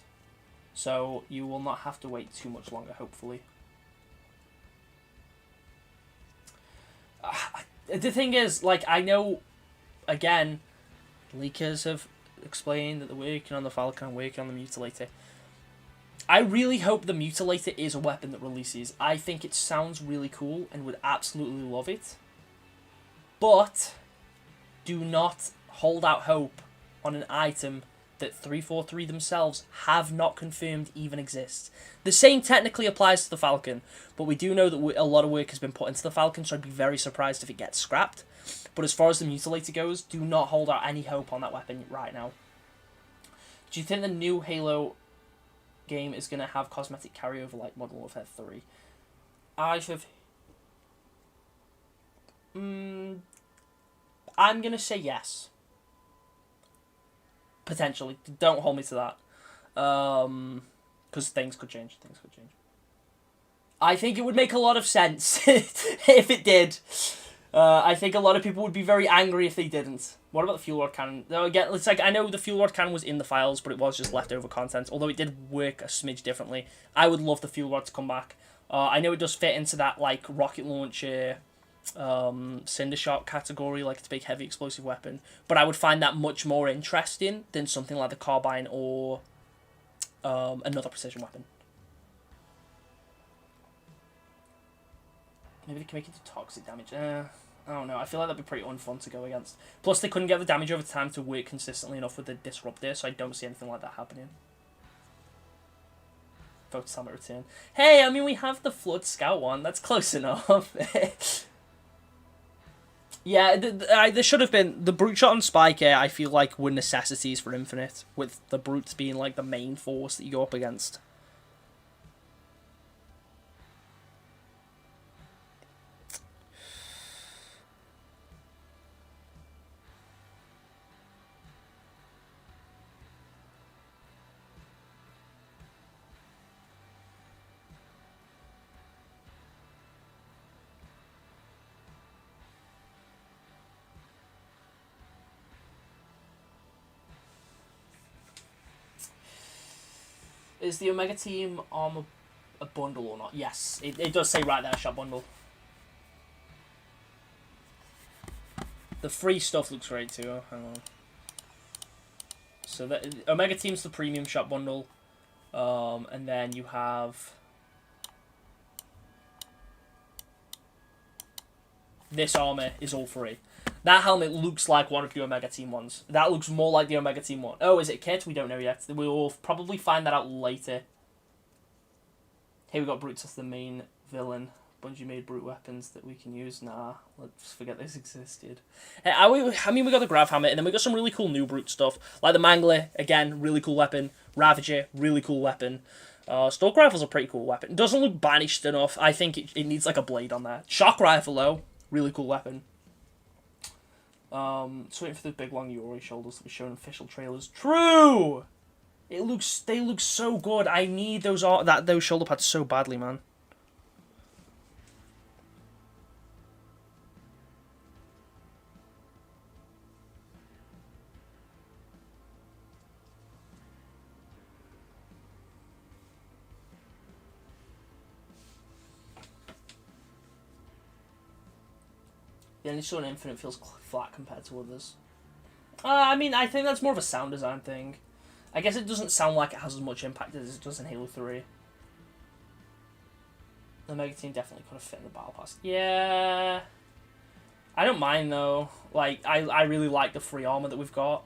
So you will not have to wait too much longer, hopefully. The thing is, like, I know, again, leakers have explained that they're working on the Falcon, working on the Mutilator. I really hope the Mutilator is a weapon that releases. I think it sounds really cool and would absolutely love it. But do not hold out hope on an item that 343 themselves have not confirmed even exists. The same technically applies to the Falcon, but we do know that a lot of work has been put into the Falcon, so I'd be very surprised if it gets scrapped. But as far as the Mutilator goes, do not hold out any hope on that weapon right now. Do you think the new Halo game is going to have cosmetic carryover like Modern Warfare 3? I'm going to say yes. Potentially. Don't hold me to that. Because things could change. I think it would make a lot of sense if it did. I think a lot of people would be very angry if they didn't. What about the Fuel Rod Cannon? Though again, it's like, I know the Fuel Rod Cannon was in the files, but it was just leftover content, although it did work a smidge differently. I would love the Fuel Rod to come back. I know it does fit into that, like, rocket launcher, Cinder Shot category, like it's a big heavy explosive weapon, but I would find that much more interesting than something like the Carbine or another precision weapon. Maybe they can make it to toxic damage. I don't know. I feel like that'd be pretty unfun to go against. Plus, they couldn't get the damage over time to work consistently enough with the Disruptor, so I don't see anything like that happening. Focus Helmet return. Hey, I mean, we have the Flood Scout one. That's close enough. Yeah, there should have been... The Brute Shot and Spike Air, I feel like, were necessities for Infinite, with the Brutes being, like, the main force that you go up against. Is the Omega Team armor a bundle or not? Yes, it does say right there, shop bundle. The free stuff looks great too. Oh, hang on. So the Omega Team's the premium shop bundle, and then you have this armor is all free. That helmet looks like one of the Omega Team ones. That looks more like the Omega Team one. Oh, is it kit? We don't know yet. We'll probably find that out later. Here we got Brutes as the main villain. Bungie made Brute weapons that we can use. Nah, let's forget this existed. I mean, we got the Grav Hammer, and then we got some really cool new Brute stuff. Like the Mangler, again, really cool weapon. Ravager, really cool weapon. Stalk Rifle's a pretty cool weapon. It doesn't look banished enough. I think it needs like a blade on there. Shock Rifle, though, really cool weapon. Just waiting for the big long Yuri shoulders to be shown in official trailers. True! They look so good. I need those shoulder pads so badly, man. The initial and Infinite feels flat compared to others. I mean, I think that's more of a sound design thing. I guess it doesn't sound like it has as much impact as it does in Halo 3. The Mega Team definitely could have fit in the Battle Pass. Yeah. I don't mind, though. Like, I really like the free armor that we've got.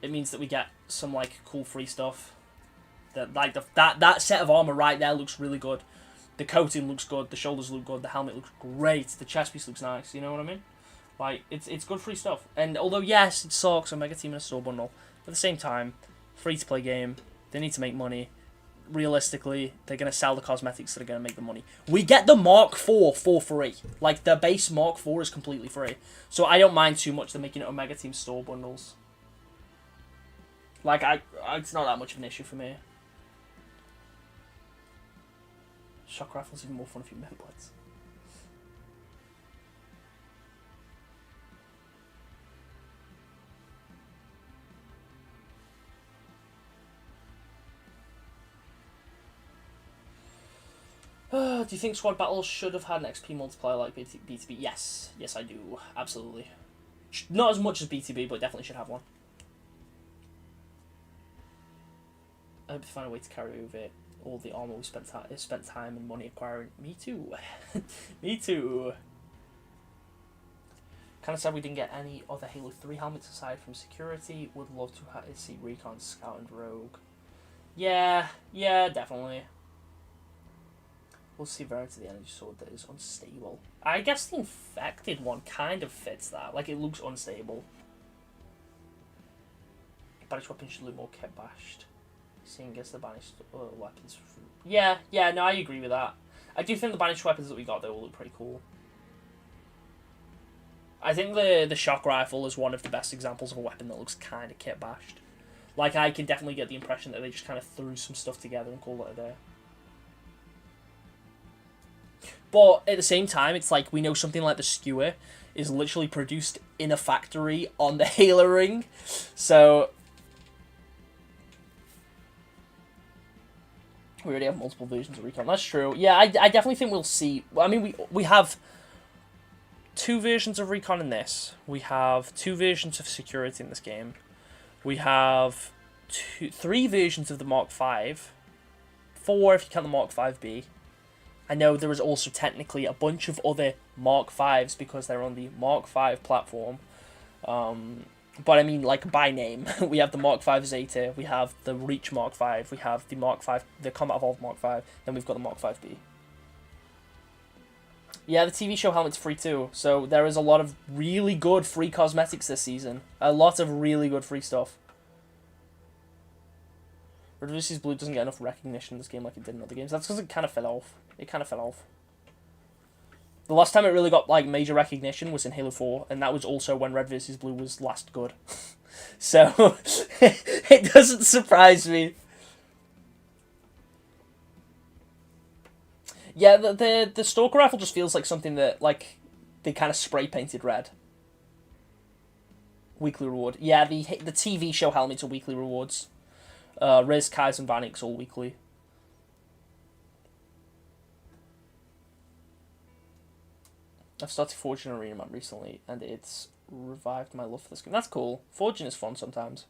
It means that we get some, like, cool free stuff. That set of armor right there looks really good. The coating looks good. The shoulders look good. The helmet looks great. The chest piece looks nice. You know what I mean? Like, it's good free stuff. And although, yes, it sucks, a Mega Team and a store bundle, at the same time, free-to-play game, they need to make money. Realistically, they're going to sell the cosmetics that are going to make the money. We get the Mark IV for free. Like, the base Mark IV is completely free. So I don't mind too much them making it Omega Team store bundles. Like, it's not that much of an issue for me. Shock Rifle's even more fun if you mid blitz. Do you think squad battles should have had an XP multiplier like BTB? Yes. Yes, I do. Absolutely. Not as much as BTB, but definitely should have one. I hope to find a way to carry over all the armor we spent time and money acquiring. Me too. Me too. Kind of sad we didn't get any other Halo 3 helmets aside from security. Would love to see Recon, Scout, and Rogue. Yeah, definitely. We'll see variant of the energy sword that is unstable. I guess the infected one kind of fits that. Like, it looks unstable. Banished weapons should look more kit bashed. Seeing as the banished weapons. Yeah, no, I agree with that. I do think the banished weapons that we got, though, will look pretty cool. I think the shock rifle is one of the best examples of a weapon that looks kind of kit bashed. Like, I can definitely get the impression that they just kind of threw some stuff together and called it a day. But at the same time, it's like we know something like the skewer is literally produced in a factory on the Halo ring. So we already have multiple versions of Recon. That's true. Yeah, I definitely think we'll see. I mean, we have 2 versions of Recon in this. We have 2 versions of security in this game. We have 3 versions of the Mark V. 4 if you count the Mark V-B. I know there is also technically a bunch of other Mark Vs because they're on the Mark V platform. But I mean, like, by name. We have the Mark V Zeta, we have the Reach Mark V, we have the Mark V, the Combat Evolved Mark V, then we've got the Mark V-B. Yeah, the TV show helmet's free too, so there is a lot of really good free cosmetics this season. A lot of really good free stuff. Red vs. Blue doesn't get enough recognition in this game like it did in other games. That's because it kind of fell off. The last time it really got, like, major recognition was in Halo 4, and that was also when Red vs. Blue was last good. So, it doesn't surprise me. Yeah, the Stalker rifle just feels like something that, like, they kind of spray-painted red. Weekly reward. Yeah, the TV show helmets are weekly rewards. Riz, Kai's, and Vanix all weekly. I've started Forging Arena Map recently, and it's revived my love for this game. That's cool. Forging is fun sometimes.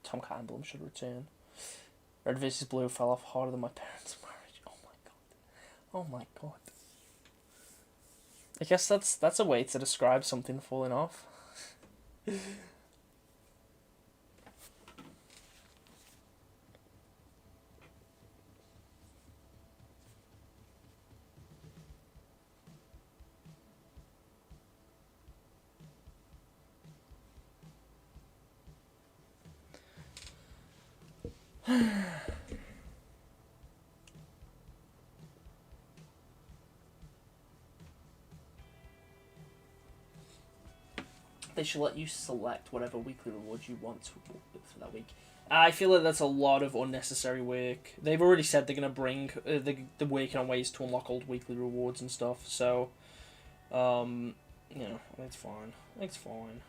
Tomcat Emblem should return. Red vs. Blue fell off harder than my parents' marriage. Oh my god. Oh my god. I guess that's a way to describe something falling off. They should let you select whatever weekly rewards you want for that week. I feel like that's a lot of unnecessary work. They've already said they're going to bring... they're working on ways to unlock old weekly rewards and stuff, so... you know, it's fine. It's fine.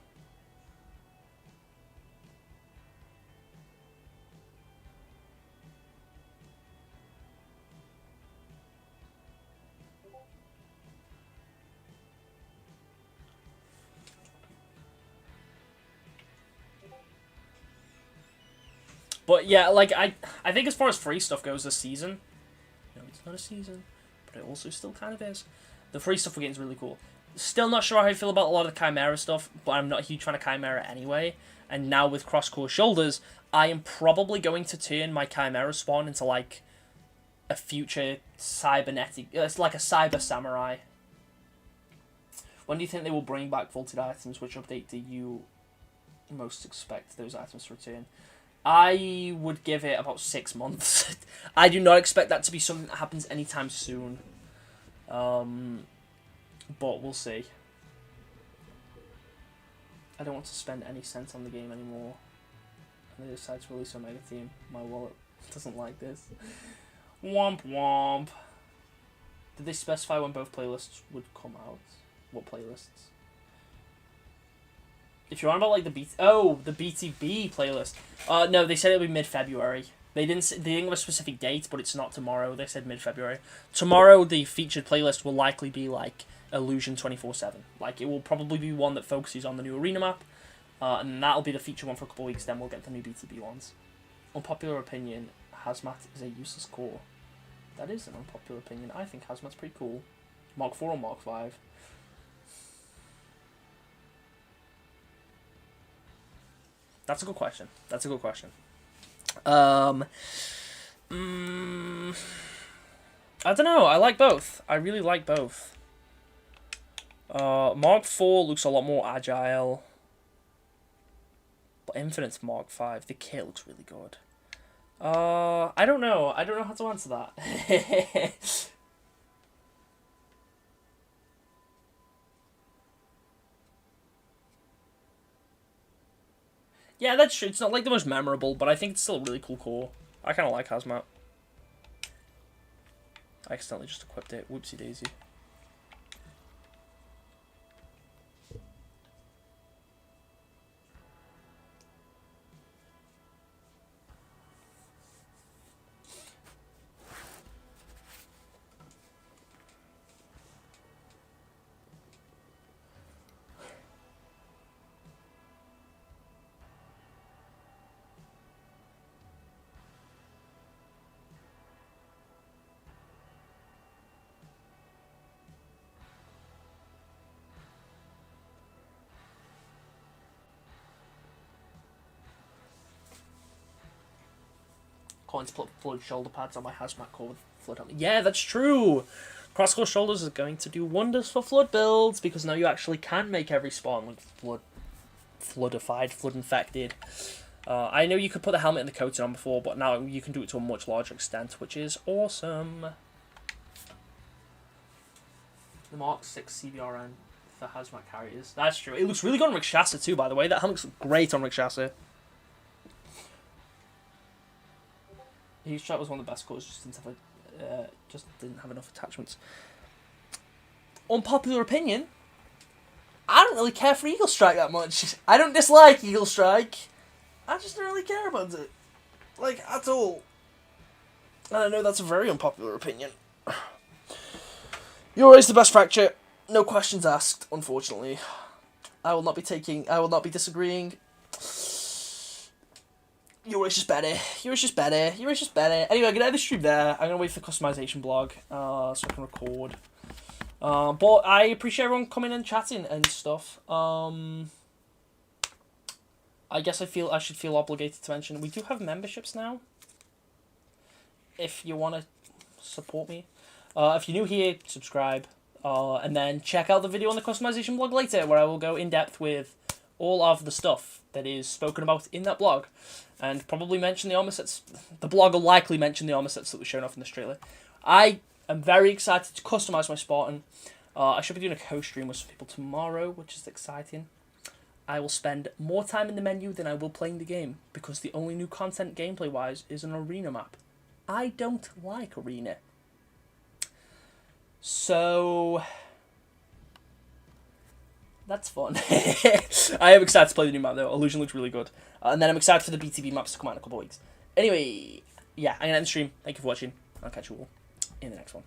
But yeah, like I think as far as free stuff goes this season, no, it's not a season, but it also still kind of is. The free stuff we're getting is really cool. Still not sure how I feel about a lot of the Chimera stuff, but I'm not a huge fan of Chimera anyway. And now with Cross-Core Shoulders, I am probably going to turn my Chimera spawn into like a future cybernetic. It's like a cyber samurai. When do you think they will bring back vaulted items? Which update do you most expect those items to return? I would give it about 6 months. I do not expect that to be something that happens anytime soon. But we'll see. I don't want to spend any cents on the game anymore. And they decide to release Omega Team. My wallet doesn't like this. Womp womp. Did they specify when both playlists would come out? What playlists? If you're on about like the BTB playlist. No, they said it would be mid-February. They didn't give a specific date, but it's not tomorrow. They said mid-February. Tomorrow, the featured playlist will likely be like Illusion 24/7. Like, it will probably be one that focuses on the new arena map, and that'll be the feature one for a couple of weeks. Then we'll get the new BTB ones. Unpopular opinion: Hazmat is a useless core. That is an unpopular opinion. I think Hazmat's pretty cool. Mark 4 or Mark 5? That's a good question. I don't know. I like both. I really like both. Mark 4 looks a lot more agile. But Infinite's Mark 5. The kit looks really good. I don't know. I don't know how to answer that. Yeah, that's true. It's not like the most memorable, but I think it's still a really cool core. I kind of like Hazmat. I accidentally just equipped it. Whoopsie daisy. Coins put flood shoulder pads on my hazmat core with flood helmet. Yeah, that's true. Cross-Core Shoulders is going to do wonders for flood builds because now you actually can make every spawn like floodified, flood infected. I know you could put the helmet and the coating on before, but now you can do it to a much larger extent, which is awesome. The Mark 6 CBRN for hazmat carriers. That's true. It looks really good on Rakshasa too, by the way. That helmet looks great on Rakshasa. Huge Strike was one of the best cores, just didn't have enough attachments. Unpopular opinion, I don't really care for Eagle Strike that much. I don't dislike Eagle Strike. I just don't really care about it. Like, at all. And I know that's a very unpopular opinion. You're always the best fracture. No questions asked, unfortunately. I will not be disagreeing. You're just better. Anyway, I'm gonna end the stream there. I'm gonna wait for the customization blog, so I can record. But I appreciate everyone coming and chatting and stuff. I guess I should feel obligated to mention we do have memberships now. If you want to support me, if you're new here, subscribe, and then check out the video on the customization blog later, where I will go in depth with all of the stuff that is spoken about in that blog. And probably mention the armor sets. The blog will likely mention the armor sets that were shown off in this trailer. I am very excited to customize my Spartan. I should be doing a co-stream with some people tomorrow, which is exciting. I will spend more time in the menu than I will playing the game, because the only new content gameplay-wise is an arena map. I don't like arena. So that's fun. I am excited to play the new map though. Illusion looks really good. And then I'm excited for the BTB maps to come out in a couple of weeks. Anyway, yeah, I'm going to end the stream. Thank you for watching. I'll catch you all in the next one.